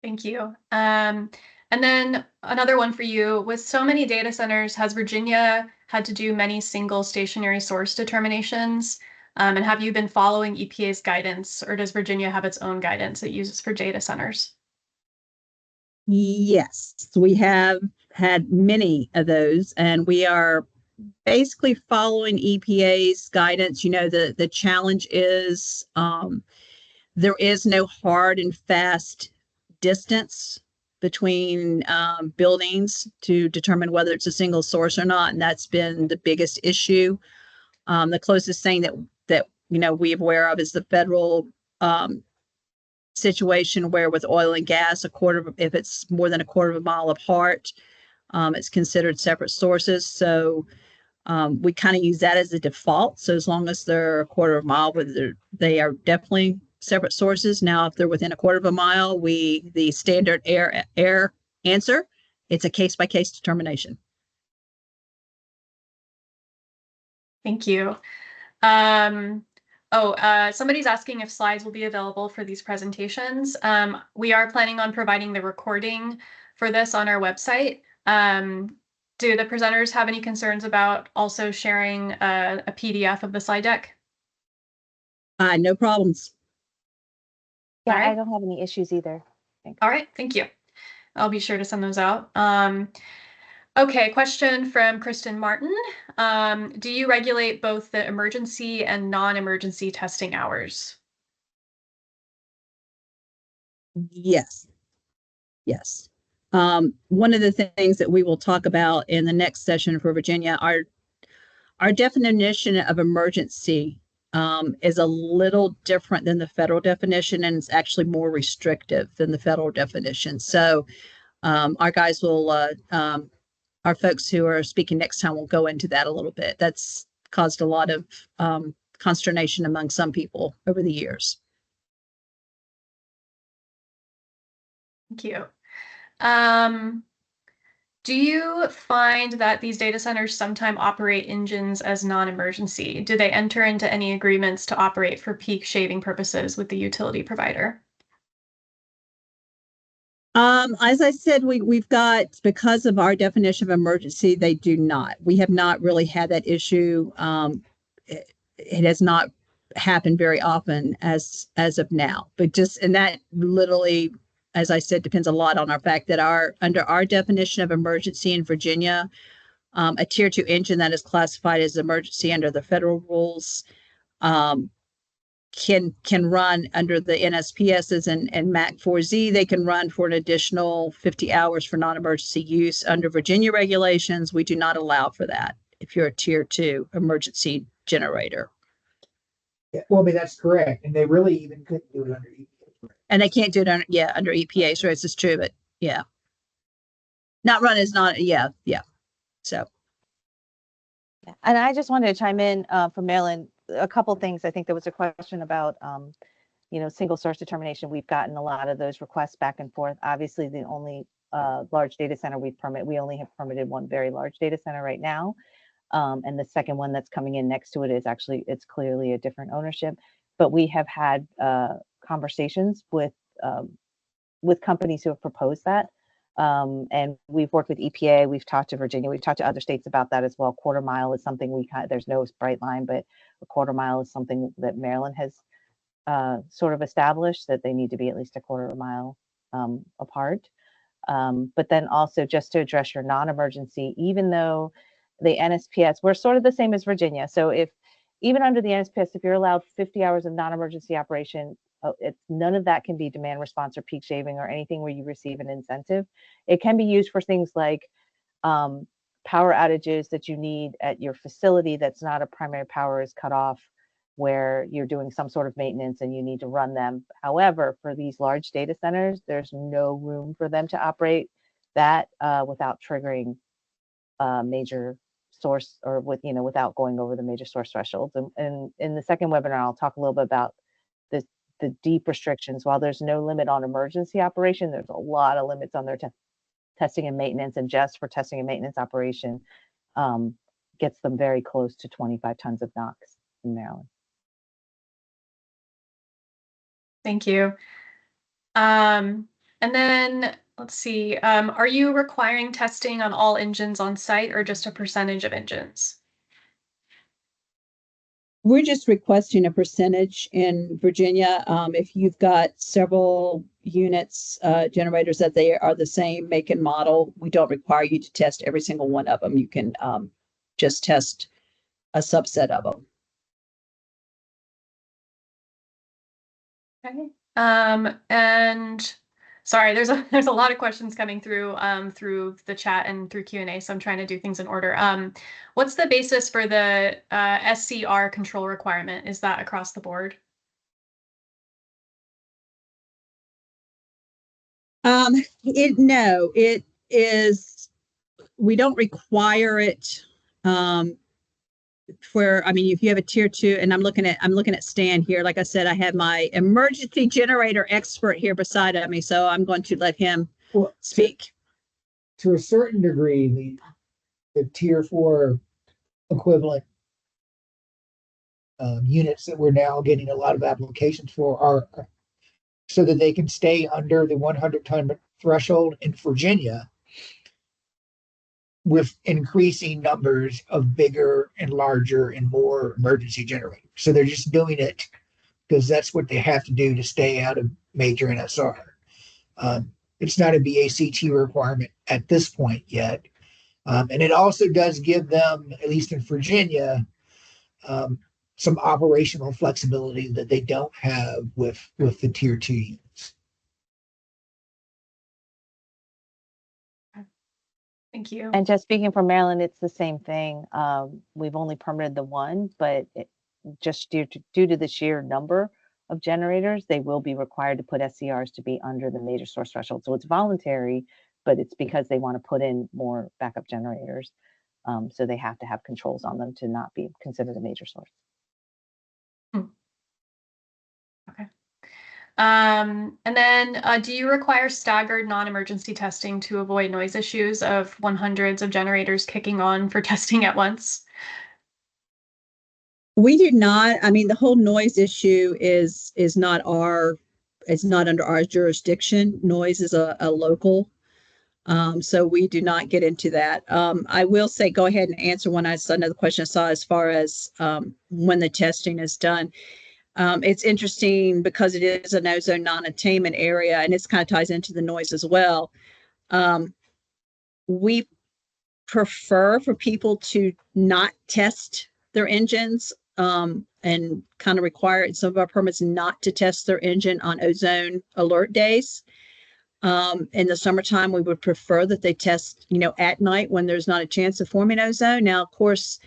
Thank you. And then another one for you. With so many data centers, has Virginia had to do many single stationary source determinations? And have you been following EPA's guidance, or does Virginia have its own guidance it uses for data centers? Yes, we have had many of those, and we are basically following EPA's guidance. The challenge is there is no hard and fast distance between buildings to determine whether it's a single source or not, and that's been the biggest issue. The closest thing that we're aware of is the federal situation where with oil and gas, if it's more than a quarter of a mile apart, it's considered separate sources. So we kind of use that as a default. So as long as they're a quarter of a mile, they are definitely separate sources. Now, if they're within a quarter of a mile, the standard air answer, it's a case-by-case determination. Thank you. Somebody's asking if slides will be available for these presentations. We are planning on providing the recording for this on our website. Do the presenters have any concerns about also sharing a PDF of the slide deck? No problems. Yeah, All right. I don't have any issues either. Thanks. All right, thank you. I'll be sure to send those out. Okay, question from Kristen Martin. Do you regulate both the emergency and non-emergency testing hours? Yes. One of the things that we will talk about in the next session for Virginia, our definition of emergency is a little different than the federal definition, and it's actually more restrictive than the federal definition. So our guys will, our folks who are speaking next time will go into that a little bit. That's caused a lot of consternation among some people over the years. Thank you. Do you find that these data centers sometimes operate engines as non-emergency? Do they enter into any agreements to operate for peak shaving purposes with the utility provider? As I said, we've got, because of our definition of emergency, they do not. We have not really had that issue. It has not happened very often as of now, and that literally, as I said, depends a lot on our fact that under our definition of emergency in Virginia, a tier 2 engine that is classified as emergency under the federal rules can run under the NSPSs and MAC 4Z. They can run for an additional 50 hours for non-emergency use. Under Virginia regulations, we do not allow for that if you're a tier 2 emergency generator. Yeah, well, I mean, that's correct. And they really even couldn't do it under EPA. And they can't do it under, under EPA. So this is true, but yeah. Not run is not, yeah. So. Yeah. And I just wanted to chime in from Maryland, a couple things. I think there was a question about, single source determination. We've gotten a lot of those requests back and forth. Obviously, the only large data center we only have permitted one very large data center right now. And the second one that's coming in next to it is it's clearly a different ownership. But we have had conversations with companies who have proposed that. And we've worked with EPA, we've talked to Virginia, we've talked to other states about that as well. Quarter mile is something there's no bright line, but a quarter mile is something that Maryland has sort of established, that they need to be at least a quarter mile apart. But then also, just to address your non-emergency, even though the NSPS, we're sort of the same as Virginia. So even under the NSPS, if you're allowed 50 hours of non-emergency operation, none of that can be demand response or peak shaving or anything where you receive an incentive. It can be used for things like power outages that you need at your facility that's not a primary power is cut off, where you're doing some sort of maintenance and you need to run them. However, for these large data centers, there's no room for them to operate that without triggering major source, or without going over the major source thresholds. And in the second webinar, I'll talk a little bit about the deep restrictions. While there's no limit on emergency operation, there's a lot of limits on their testing and maintenance, and just for testing and maintenance operation gets them very close to 25 tons of NOx in Maryland. Thank you. And then let's see, are you requiring testing on all engines on site or just a percentage of engines? We're just requesting a percentage in Virginia. If you've got several units, generators that they are the same make and model, we don't require you to test every single one of them. You can just test a subset of them. Okay. And sorry, there's a lot of questions coming through through the chat and through Q&A, so I'm trying to do things in order. What's the basis for the SCR control requirement? Is that across the board? No, it is. We don't require it. If you have a tier 2, and I'm looking at Stan here. Like I said, I have my emergency generator expert here beside of me, so I'm going to let him speak. To a certain degree, the tier 4 equivalent units that we're now getting a lot of applications for are so that they can stay under the 100-ton threshold in Virginia, with increasing numbers of bigger and larger and more emergency generators. So they're just doing it because that's what they have to do to stay out of major NSR. It's not a BACT requirement at this point yet. And it also does give them, at least in Virginia, some operational flexibility that they don't have with the tier 2 units. Thank you. And just speaking for Maryland, it's the same thing. We've only permitted the one, but just due to the sheer number of generators, they will be required to put SCRs to be under the major source threshold. So it's voluntary, but it's because they want to put in more backup generators. So they have to have controls on them to not be considered a major source. Okay. And then do you require staggered non-emergency testing to avoid noise issues of 100s of generators kicking on for testing at once? We do not. The whole noise issue is not under our jurisdiction. Noise is a local. So we do not get into that. I will say, go ahead and answer another question I saw as far as when the testing is done. It's interesting because it is a no-zone non-attainment area, and it's kind of ties into the noise as well. We prefer for people to not test their engines and kind of require some of our permits not to test their engine on ozone alert days. In the summertime, we would prefer that they test, at night when there's not a chance of forming ozone. Now, of course,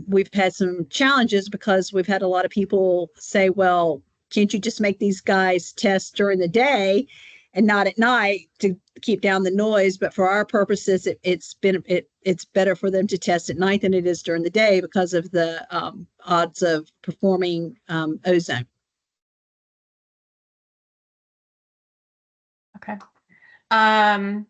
we've had some challenges because we've had a lot of people say, well, can't you just make these guys test during the day and not at night to keep down the noise? But for our purposes, it's better for them to test at night than it is during the day because of the odds of performing ozone. Okay. And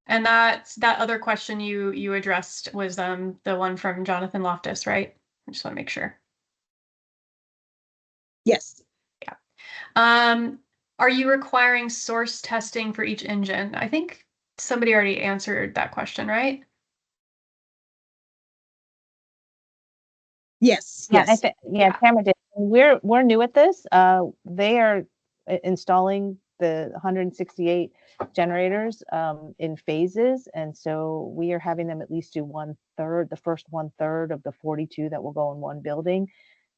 that other question you addressed was the one from Jonathan Loftus, right? I just want to make sure. Yes. Are you requiring source testing for each engine? I think somebody already answered that question, right? Yes. Yeah, Yes. Tamara did. We're new at this. They are installing the 168 generators in phases, and so we are having them at least do the first 1/3 of the 42 that will go in one building.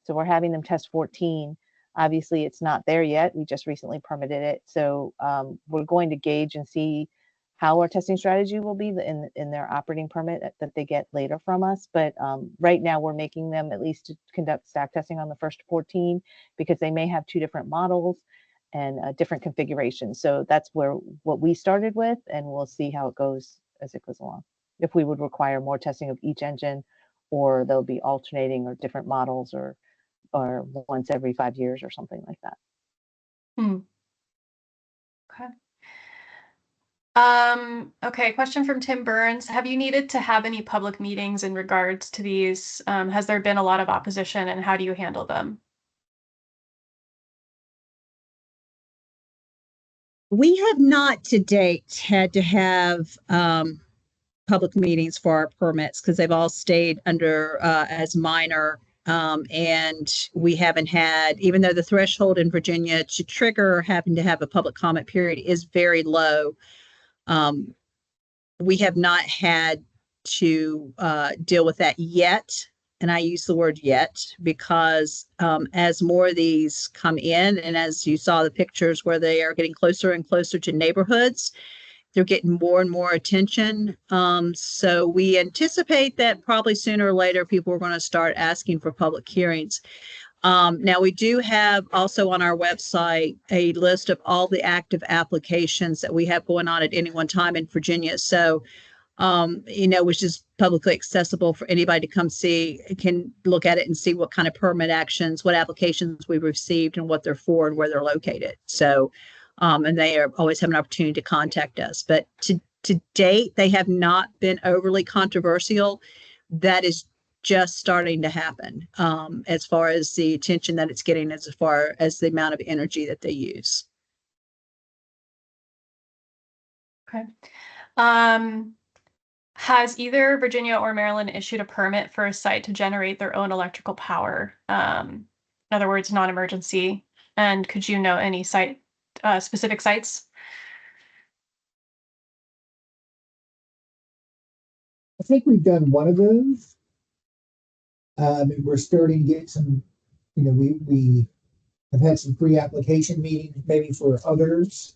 So we're having them test 14. Obviously, it's not there yet. We just recently permitted it, so we're going to gauge and see how our testing strategy will be in their operating permit that they get later from us. But right now we're making them at least to conduct stack testing on the first 14 because they may have two different models and different configurations. So that's what we started with, and we'll see how it goes as it goes along. If we would require more testing of each engine, or they'll be alternating or different models or once every 5 years or something like that. Okay. Okay, question from Tim Burns. Have you needed to have any public meetings in regards to these? Has there been a lot of opposition, and how do you handle them? We have not to date had to have public meetings for our permits because they've all stayed under as minor. And we haven't had, even though the threshold in Virginia to trigger having to have a public comment period is very low, we have not had to deal with that yet. And I use the word yet because as more of these come in, and as you saw the pictures where they are getting closer and closer to neighborhoods, they're getting more and more attention. So we anticipate that probably sooner or later people are going to start asking for public hearings. Now we do have also on our website a list of all the active applications that we have going on at any one time in Virginia. So which is publicly accessible for anybody to come see, can look at it and see what kind of permit actions, what applications we've received and what they're for and where they're located. So, and they always have an opportunity to contact us. But to date, they have not been overly controversial. That is just starting to happen as far as the attention that it's getting, as far as the amount of energy that they use. Okay. Has either Virginia or Maryland issued a permit for a site to generate their own electrical power? In other words, non-emergency. And could you know any specific sites? I think we've done one of those. And we're starting to get some, we have had some pre-application meetings maybe for others,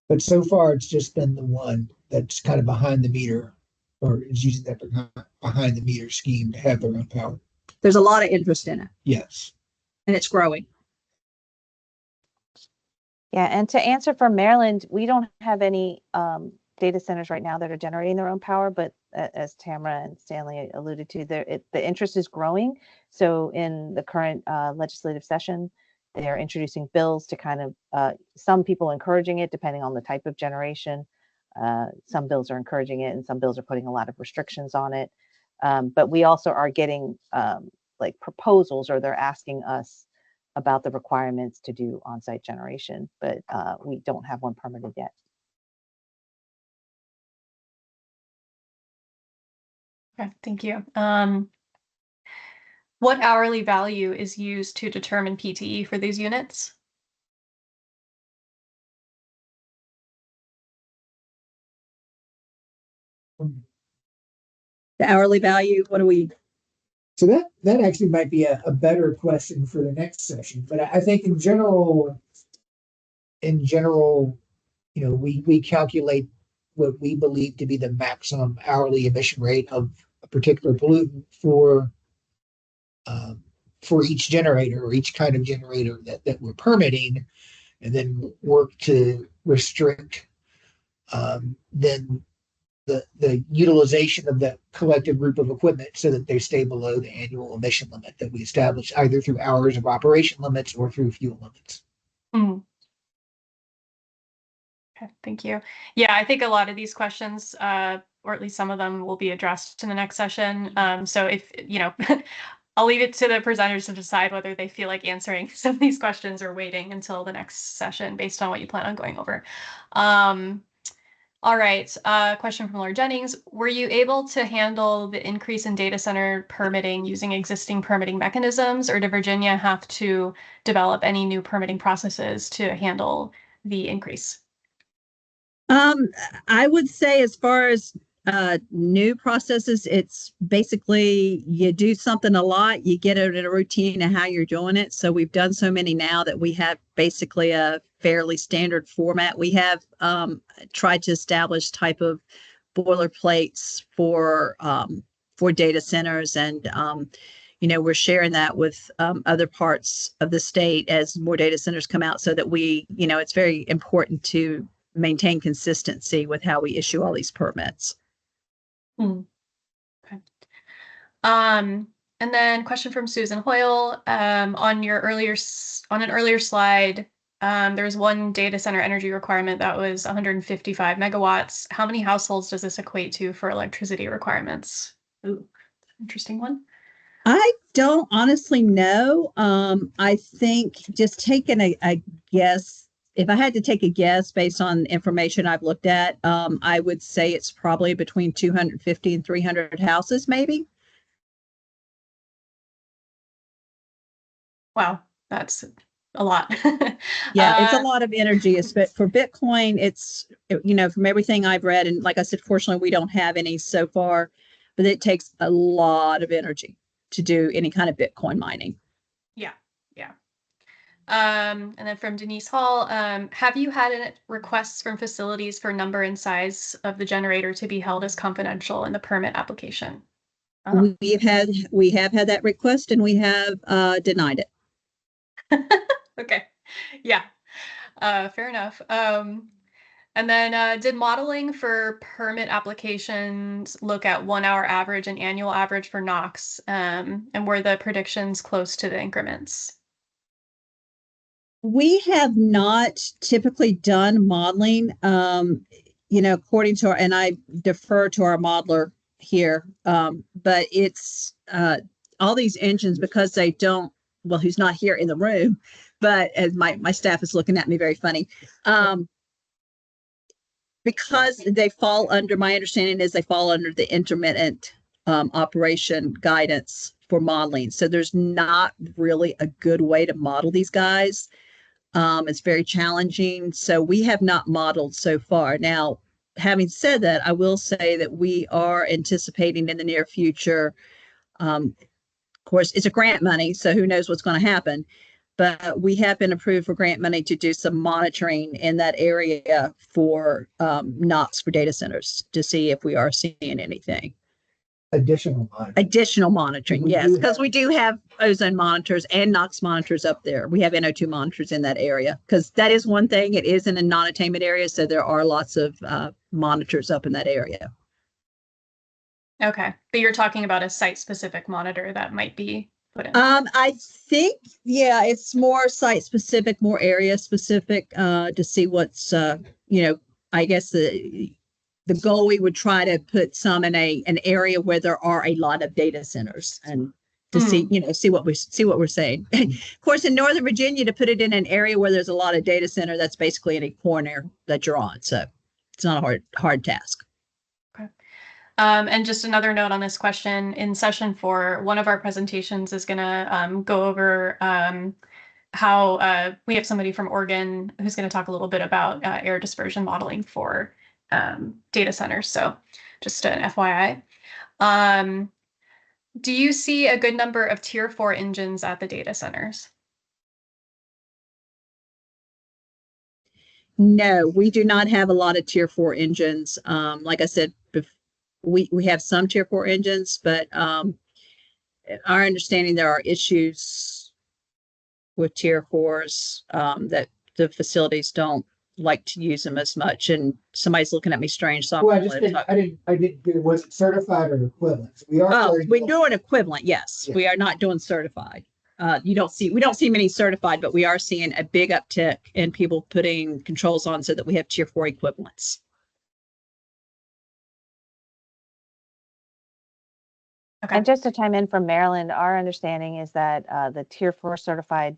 but so far it's just been the one that's kind of behind the meter or is using that behind the meter scheme to have their own power. There's a lot of interest in it. Yes. And it's growing. Yeah, and to answer for Maryland, we don't have any data centers right now that are generating their own power, but as Tamara and Stanley alluded to, the interest is growing. So in the current legislative session, they are introducing bills to kind of, some people encouraging it depending on the type of generation. Some bills are encouraging it and some bills are putting a lot of restrictions on it. But we also are getting like proposals, or they're asking us about the requirements to do on-site generation, but we don't have one permitted yet. Okay, thank you. What hourly value is used to determine PTE for these units? The hourly value, what do we So that actually might be a better question for the next session. But I think in general, we calculate what we believe to be the maximum hourly emission rate of a particular pollutant for each generator or each kind of generator that we're permitting, and then work to restrict then the utilization of that collective group of equipment so that they stay below the annual emission limit that we establish either through hours of operation limits or through fuel limits. Mhm. Okay, thank you. Yeah, I think a lot of these questions, or at least some of them, will be addressed in the next session. So if, I'll leave it to the presenters to decide whether they feel like answering some of these questions or waiting until the next session based on what you plan on going over. All right, question from Laura Jennings. Were you able to handle the increase in data center permitting using existing permitting mechanisms, or did Virginia have to develop any new permitting processes to handle the increase? I would say as far as new processes, it's basically you do something a lot, you get it in a routine of how you're doing it. So we've done so many now that we have basically a fairly standard format. We have tried to establish type of boilerplates for data centers, and we're sharing that with other parts of the state as more data centers come out, so that it's very important to maintain consistency with how we issue all these permits. Okay. And then question from Susan Hoyle. On an earlier slide, there was one data center energy requirement that was 155 megawatts. How many households does this equate to for electricity requirements? Ooh, interesting one. I don't honestly know. I think just taking a guess, if I had to take a guess based on information I've looked at, I would say it's probably between 250 and 300 houses, maybe. Wow, that's a lot. Yeah, it's a lot of energy. But for Bitcoin, it's, from everything I've read, and like I said, fortunately, we don't have any so far, but it takes a lot of energy to do any kind of Bitcoin mining. Yeah. And then from Denise Hall, have you had requests from facilities for number and size of the generator to be held as confidential in the permit application? We have had that request, and we have denied it. Okay. Yeah. Fair enough. And then did modeling for permit applications look at 1 hour average and annual average for NOx? And were the predictions close to the increments? We have not typically done modeling, according to and I defer to our modeler here, but it's all these engines, because they don't, well, who's not here in the room, but as my staff is looking at me very funny, because they fall under, my understanding is they fall under the intermittent operation guidance for modeling. So there's not really a good way to model these guys. It's very challenging. So we have not modeled so far. Now, having said that, I will say that we are anticipating in the near future. Of course, it's a grant money, so who knows what's going to happen. But we have been approved for grant money to do some monitoring in that area for NOx for data centers to see if we are seeing anything. Additional monitoring, yes, because we do have ozone monitors and NOx monitors up there. We have NO2 monitors in that area, because that is one thing. It is in a non-attainment area, so there are lots of monitors up in that area. Okay, but you're talking about a site-specific monitor that might be put in. I think, yeah, it's more site-specific, more area-specific to see what's, I guess the goal, we would try to put some in an area where there are a lot of data centers, and to see what we're saying. Of course, in Northern Virginia, to put it in an area where there's a lot of data center, that's basically in a corner that you're on. So it's not a hard task. Okay. And just another note on this question, in session 4, one of our presentations is going to go over how we have somebody from Oregon who's going to talk a little bit about air dispersion modeling for data centers. So just an FYI. Do you see a good number of tier 4 engines at the data centers? No, we do not have a lot of tier 4 engines. Like I said, we have some tier 4 engines, but our understanding there are issues with tier 4s that the facilities don't like to use them as much. And somebody's looking at me strange, so I'm Well, I gonna just let didn't, talk. I didn't get, was it certified or equivalent? We are. Oh, starting we to- do an equivalent, yes. Yeah. We are not doing certified. We don't see many certified, but we are seeing a big uptick in people putting controls on so that we have tier 4 equivalents. Okay. And just to chime in from Maryland, our understanding is that the tier 4 certified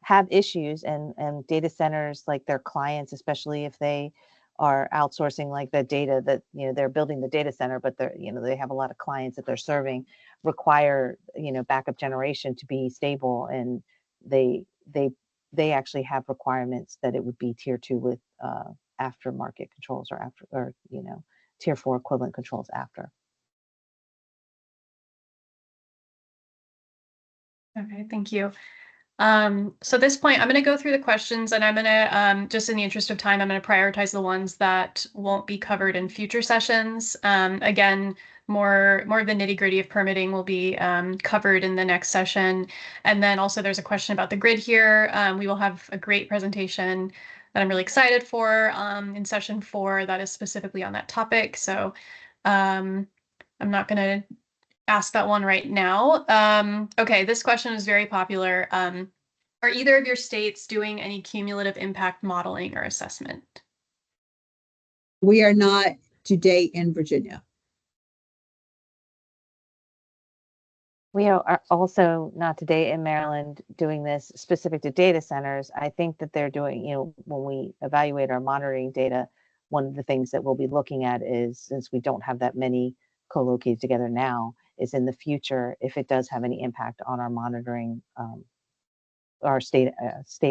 have issues and data centers, like their clients, especially if they are outsourcing like the data that, they're building the data center, but they're, they have a lot of clients that they're serving, require, backup generation to be stable. And they actually have requirements that it would be tier 2 with aftermarket controls or tier 4 equivalent controls after. Okay, thank you. So at this point, I'm going to go through the questions and I'm going to, just in the interest of time, I'm going to prioritize the ones that won't be covered in future sessions. Again, more of the nitty gritty of permitting will be covered in the next session. And then also there's a question about the grid here. We will have a great presentation that I'm really excited for in session 4 that is specifically on that topic. So I'm not going to ask that one right now. Okay, this question is very popular. Are either of your states doing any cumulative impact modeling or assessment? We are not to date in Virginia. We are also not today in Maryland doing this specific to data centers. I think that they're doing, when we evaluate our monitoring data, one of the things that we'll be looking at is, since we don't have that many co-located together now, is in the future, if it does have any impact on our monitoring, our state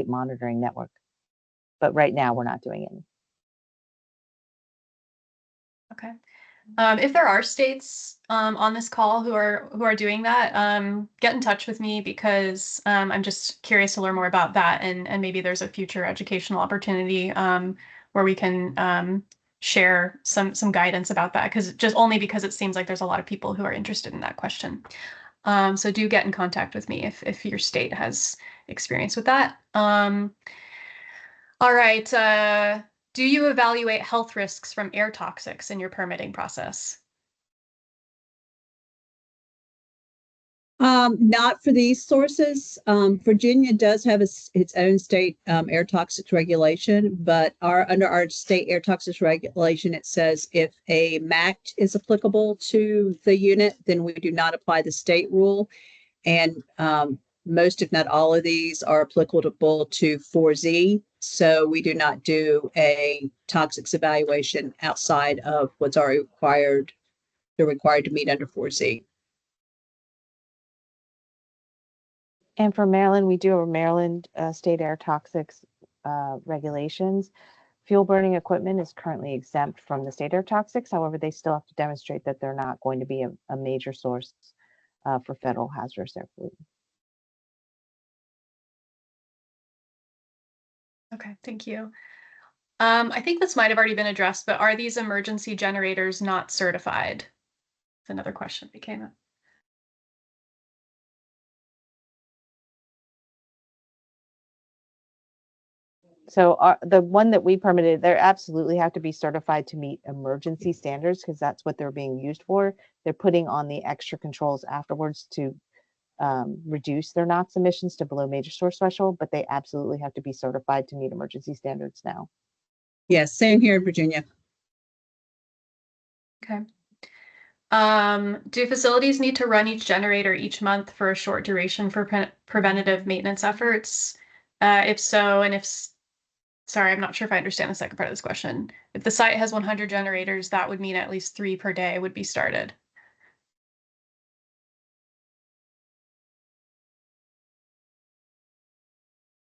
monitoring network. But right now we're not doing it. Okay. If there are states on this call who are doing that, get in touch with me because I'm just curious to learn more about that, and maybe there's a future educational opportunity where we can share some guidance about that, because it seems like there's a lot of people who are interested in that question. So do get in contact with me if your state has experience with that. All right. Do you evaluate health risks from air toxics in your permitting process? Not for these sources. Virginia does have its own state air toxics regulation, but under our state air toxics regulation, it says if a MACT is applicable to the unit, then we do not apply the state rule. And most, if not all of these, are applicable to 4Z. So we do not do a toxics evaluation outside of what's already required. They're required to meet under 4Z. And for Maryland, we do a Maryland state air toxics regulations. Fuel burning equipment is currently exempt from the state air toxics. However, they still have to demonstrate that they're not going to be a major source for federal hazardous air pollution. Okay, thank you. I think this might have already been addressed, but are these emergency generators not certified? That's another question that came up. So the one that we permitted, they absolutely have to be certified to meet emergency standards because that's what they're being used for. They're putting on the extra controls afterwards to reduce their NOx emissions to below major source threshold, but they absolutely have to be certified to meet emergency standards now. Yes, same here in Virginia. Okay. Do facilities need to run each generator each month for a short duration for preventative maintenance efforts? If so, and sorry, I'm not sure if I understand the second part of this question. If the site has 100 generators, that would mean at least 3 per day would be started.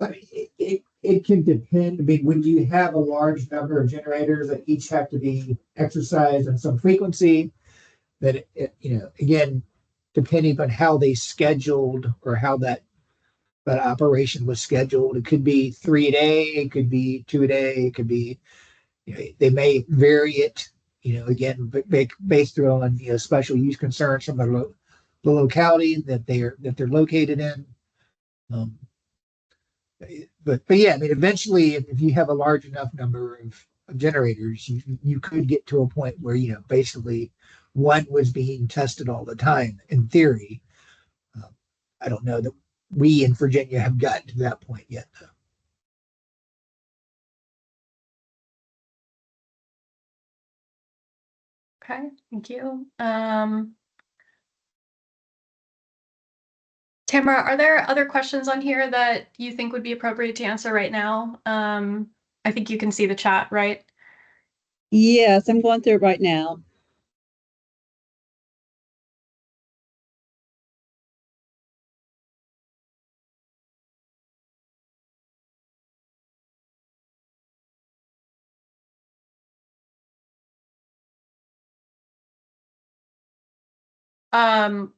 But it can depend. I mean, when you have a large number of generators that each have to be exercised on some frequency, that again, depending on how they scheduled or how that operation was scheduled. It could be 3 a day, it could be 2 a day, it could be, they may vary it, again, based on, special use concerns from the locality that they're located in. Um, but yeah, I mean, eventually, if you have a large enough number of generators, you could get to a point where, basically one was being tested all the time in theory. I don't know that we in Virginia have gotten to that point yet, though. Okay, thank you. Tamara, are there other questions on here that you think would be appropriate to answer right now? I think you can see the chat, right? Yes, I'm going through it right now.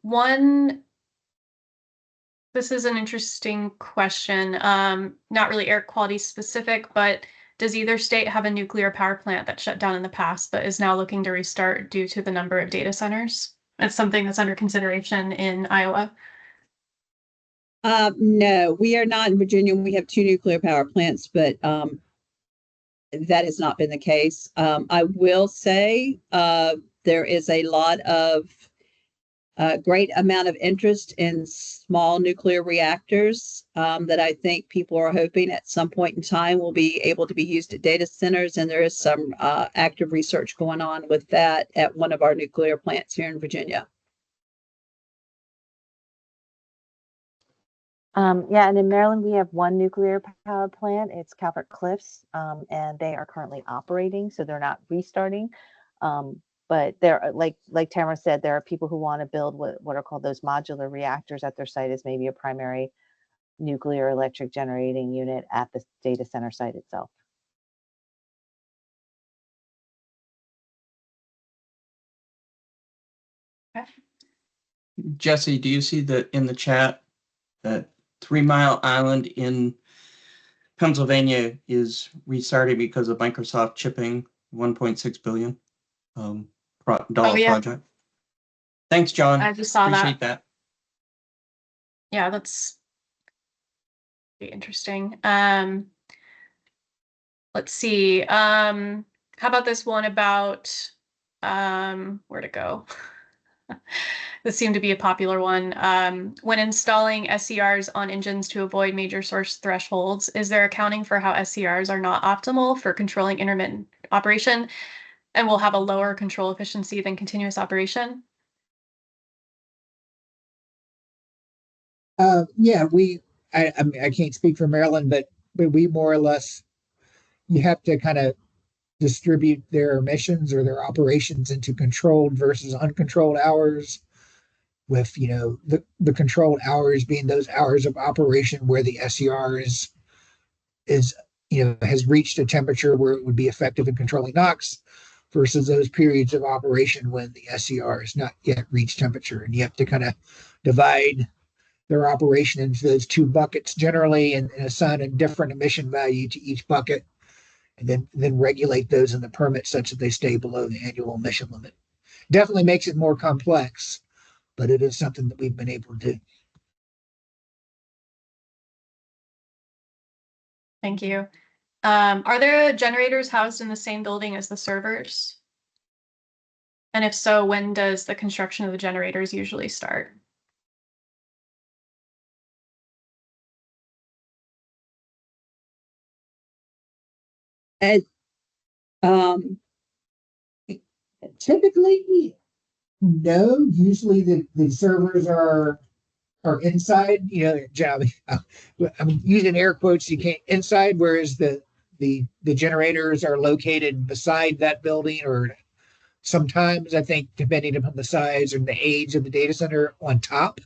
One, this is an interesting question. Not really air quality specific, but does either state have a nuclear power plant that shut down in the past but is now looking to restart due to the number of data centers? It's something that's under consideration in Iowa. No, we are not in Virginia. We have 2 nuclear power plants, but that has not been the case. I will say there is a lot of great amount of interest in small nuclear reactors that I think people are hoping at some point in time will be able to be used at data centers. And there is some active research going on with that at one of our nuclear plants here in Virginia. Yeah, and in Maryland, we have 1 nuclear power plant. It's Calvert Cliffs, and they are currently operating, so they're not restarting. But there, like Tamara said, there are people who want to build what are called those modular reactors at their site as maybe a primary nuclear electric generating unit at the data center site itself. Okay. Jesse, do you see in the chat that 3 Mile Island in Pennsylvania is restarting because of Microsoft chipping $1.6 billion dollar yeah. project? Thanks, John. I just saw Appreciate that. Yeah, that's be interesting. Let's see. How about this one about where to go? This seemed to be a popular one. When installing SCRs on engines to avoid major source thresholds, is there accounting for how SCRs are not optimal for controlling intermittent operation and will have a lower control efficiency than continuous operation? Yeah, I mean, I can't speak for Maryland, but we more or less, you have to kind of distribute their emissions or their operations into controlled versus uncontrolled hours, with the controlled hours being those hours of operation where the SCR is has reached a temperature where it would be effective in controlling NOx, versus those periods of operation when the SCR has not yet reached temperature. And you have to kind of divide their operation into those 2 buckets generally, and assign a different emission value to each bucket, and then regulate those in the permit such that they stay below the annual emission limit. Definitely makes it more complex, but it is something that we've been able to do. Thank you. Are there generators housed in the same building as the servers? And if so, when does the construction of the generators usually start? And typically, no. Usually, the servers are inside. I'm using air quotes. You can't inside, whereas the generators are located beside that building, or sometimes, I think, depending upon the size and the age of the data center, on top.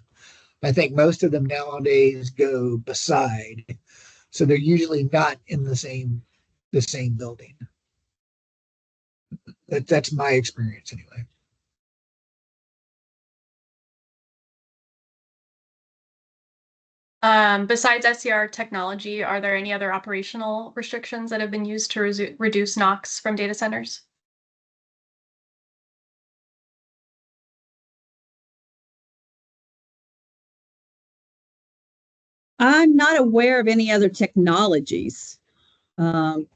I think most of them nowadays go beside, so they're usually not in the same building. That's my experience anyway. Besides SCR technology, are there any other operational restrictions that have been used to reduce NOx from data centers? I'm not aware of any other technologies. Um,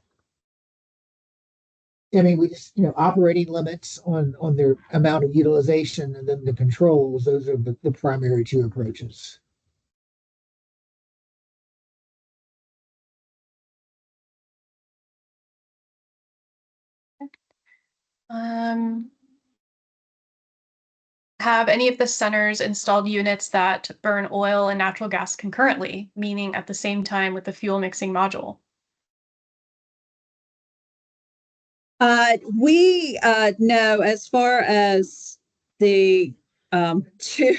I mean, we just, operating limits on their amount of utilization and then the controls, those are the primary two approaches. Um, have any of the centers installed units that burn oil and natural gas concurrently, meaning at the same time with the fuel mixing module? we know as far as the two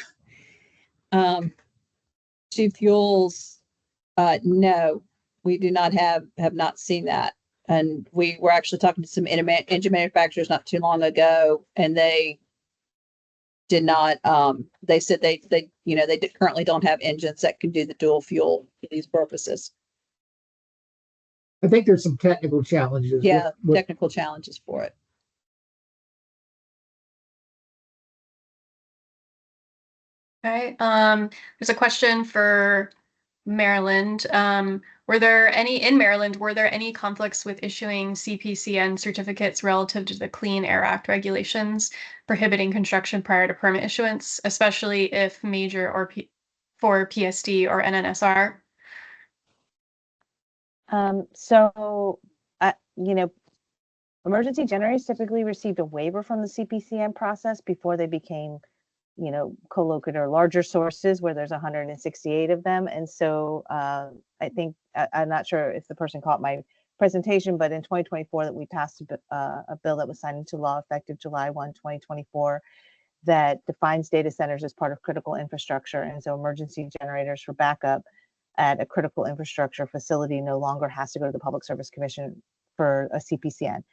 two fuels, no, we do not have not seen that. And we were actually talking to some engine manufacturers not too long ago, and they did not. They said they currently don't have engines that can do the dual fuel for these purposes. I think there's some technical challenges. Yeah, with technical challenges for it. Okay. There's a question for Maryland. Were there any conflicts with issuing CPCN certificates relative to the Clean Air Act regulations prohibiting construction prior to permit issuance, especially if major or for PSD or NNSR? So, emergency generators typically received a waiver from the CPCN process before they became, co-located or larger sources where there's 168 of them. And so I think, I'm not sure if the person caught my presentation, but in 2024 that we passed a bill that was signed into law effective July 1, 2024, that defines data centers as part of critical infrastructure. And so emergency generators for backup at a critical infrastructure facility no longer has to go to the Public Service Commission for a CPCN.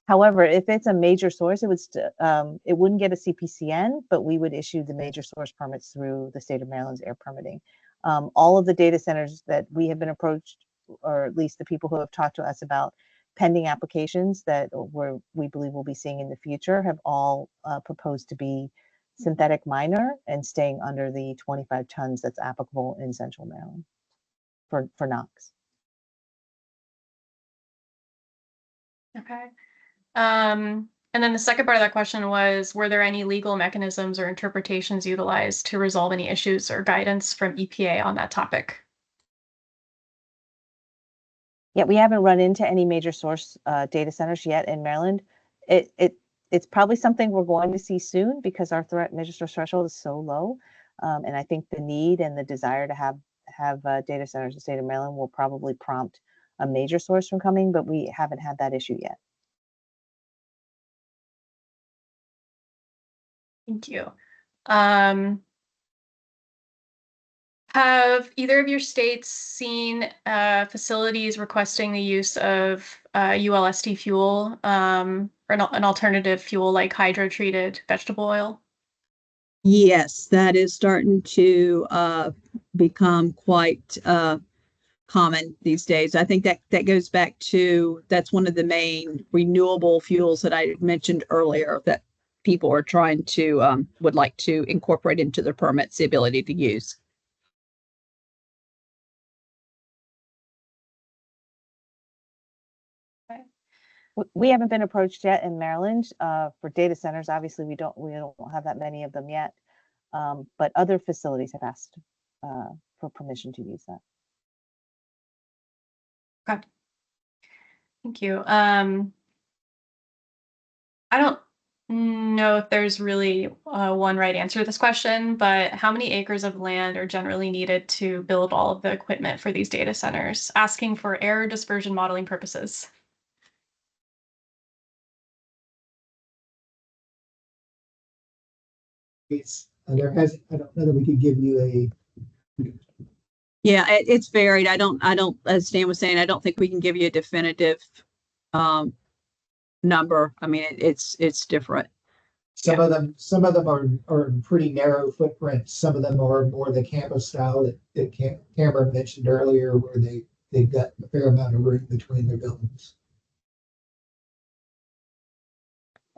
However, if it's a major source, it wouldn't get a CPCN, but we would issue the major source permits through the state of Maryland's air permitting. All of the data centers that we have been approached, or at least the people who have talked to us about pending applications that we believe we'll be seeing in the future, have all proposed to be synthetic minor and staying under the 25 tons that's applicable in Central Maryland for NOx. Okay. And then the second part of that question was, were there any legal mechanisms or interpretations utilized to resolve any issues or guidance from EPA on that topic? Yeah, we haven't run into any major source data centers yet in Maryland. It's probably something we're going to see soon because our major source threshold is so low. And I think the need and the desire to have data centers in the state of Maryland will probably prompt a major source from coming, but we haven't had that issue yet. Thank you. Have either of your states seen facilities requesting the use of ULSD fuel or an alternative fuel like hydrotreated vegetable oil? Yes, that is starting to become quite common these days. I think that goes back to, that's one of the main renewable fuels that I mentioned earlier that people are trying to would like to incorporate into their permits, the ability to use. We haven't been approached yet in Maryland for data centers. Obviously, we don't have that many of them yet, but other facilities have asked for permission to use that. Okay. Thank you. I don't know if there's really one right answer to this question, but how many acres of land are generally needed to build all of the equipment for these data centers? Asking for error dispersion modeling purposes. I don't know that we could give you a. Yeah, it's varied. I don't, as Stan was saying, I don't think we can give you a definitive number. I mean, it's different. Some of them are pretty narrow footprints. Some of them are more the campus style that Cameron mentioned earlier, where they've got a fair amount of room between their buildings.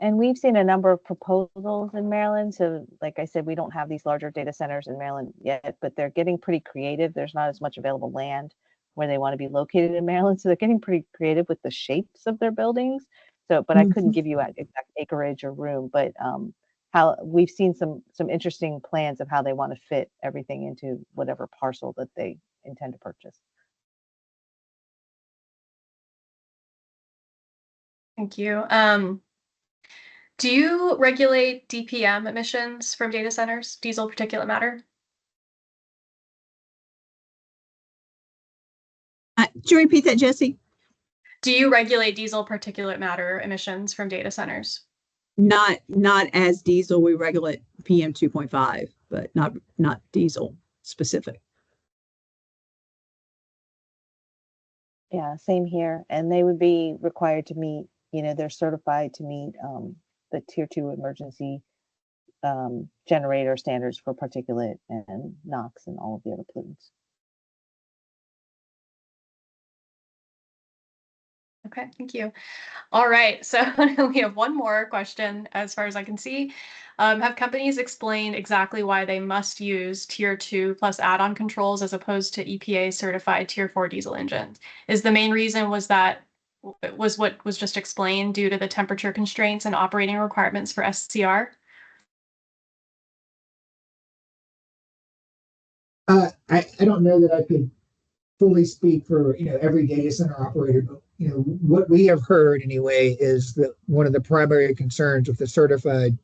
And we've seen a number of proposals in Maryland. So like I said, we don't have these larger data centers in Maryland yet, but they're getting pretty creative. There's not as much available land where they want to be located in Maryland. So they're getting pretty creative with the shapes of their buildings. So, but I couldn't give you an exact acreage or room, but how we've seen some interesting plans of how they want to fit everything into whatever parcel that they intend to purchase. Thank you. Do you regulate DPM emissions from data centers, diesel particulate matter? Could you repeat that, Jesse? Do you regulate diesel particulate matter emissions from data centers? Not as diesel. We regulate PM 2.5, but not diesel specific. Yeah, same here. And they would be required to meet, they're certified to meet the tier 2 emergency generator standards for particulate and NOx and all of the other pollutants. Okay, thank you. All right, so we have one more question as far as I can see. Have companies explained exactly why they must use tier 2 plus add-on controls as opposed to EPA certified tier 4 diesel engines? Is the main reason was what was just explained due to the temperature constraints and operating requirements for SCR? I don't know that I could fully speak for every data center operator, but what we have heard anyway is that one of the primary concerns with the certified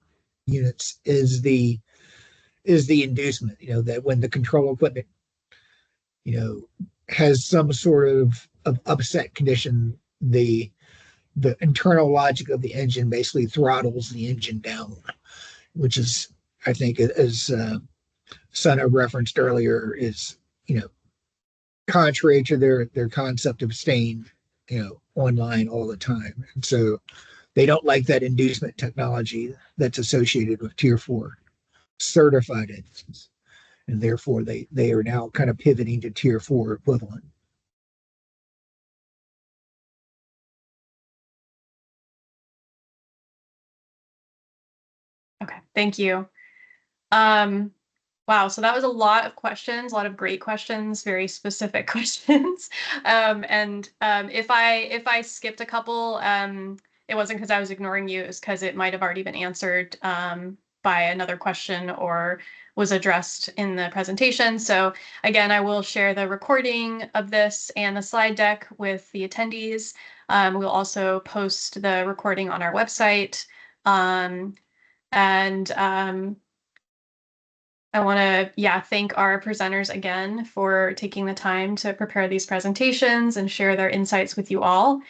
units is the inducement. That when the control equipment has some sort of upset condition, the internal logic of the engine basically throttles the engine down, which is, I think, as Sana referenced earlier, is contrary to their concept of staying online all the time. And so they don't like that inducement technology that's associated with tier 4 certified engines, and therefore they are now kind of pivoting to tier 4 equivalent. Okay, thank you. Wow, so that was a lot of questions, a lot of great questions, very specific questions. If I skipped a couple, it wasn't because I was ignoring you, it's because it might have already been answered by another question or was addressed in the presentation. So again, I will share the recording of this and the slide deck with the attendees. We'll also post the recording on our website. I want to, thank our presenters again for taking the time to prepare these presentations and share their insights with you all.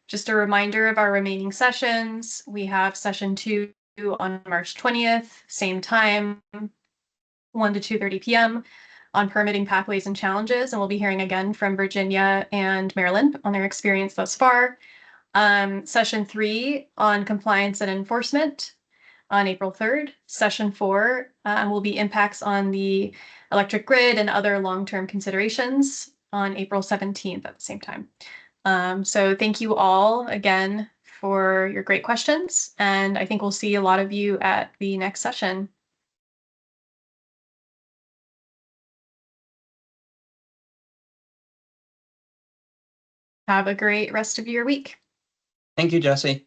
Just a reminder of our remaining sessions. We have session 2 on March 20th, same time, 1 to 2:30 p.m. on permitting pathways and challenges. And we'll be hearing again from Virginia and Maryland on their experience thus far. Session 3 on compliance and enforcement on April 3rd. Session 4 will be impacts on the electric grid and other long-term considerations on April 17th at the same time. So thank you all again for your great questions, and I think we'll see a lot of you at the next session. Have a great rest of your week. Thank you, Jesse.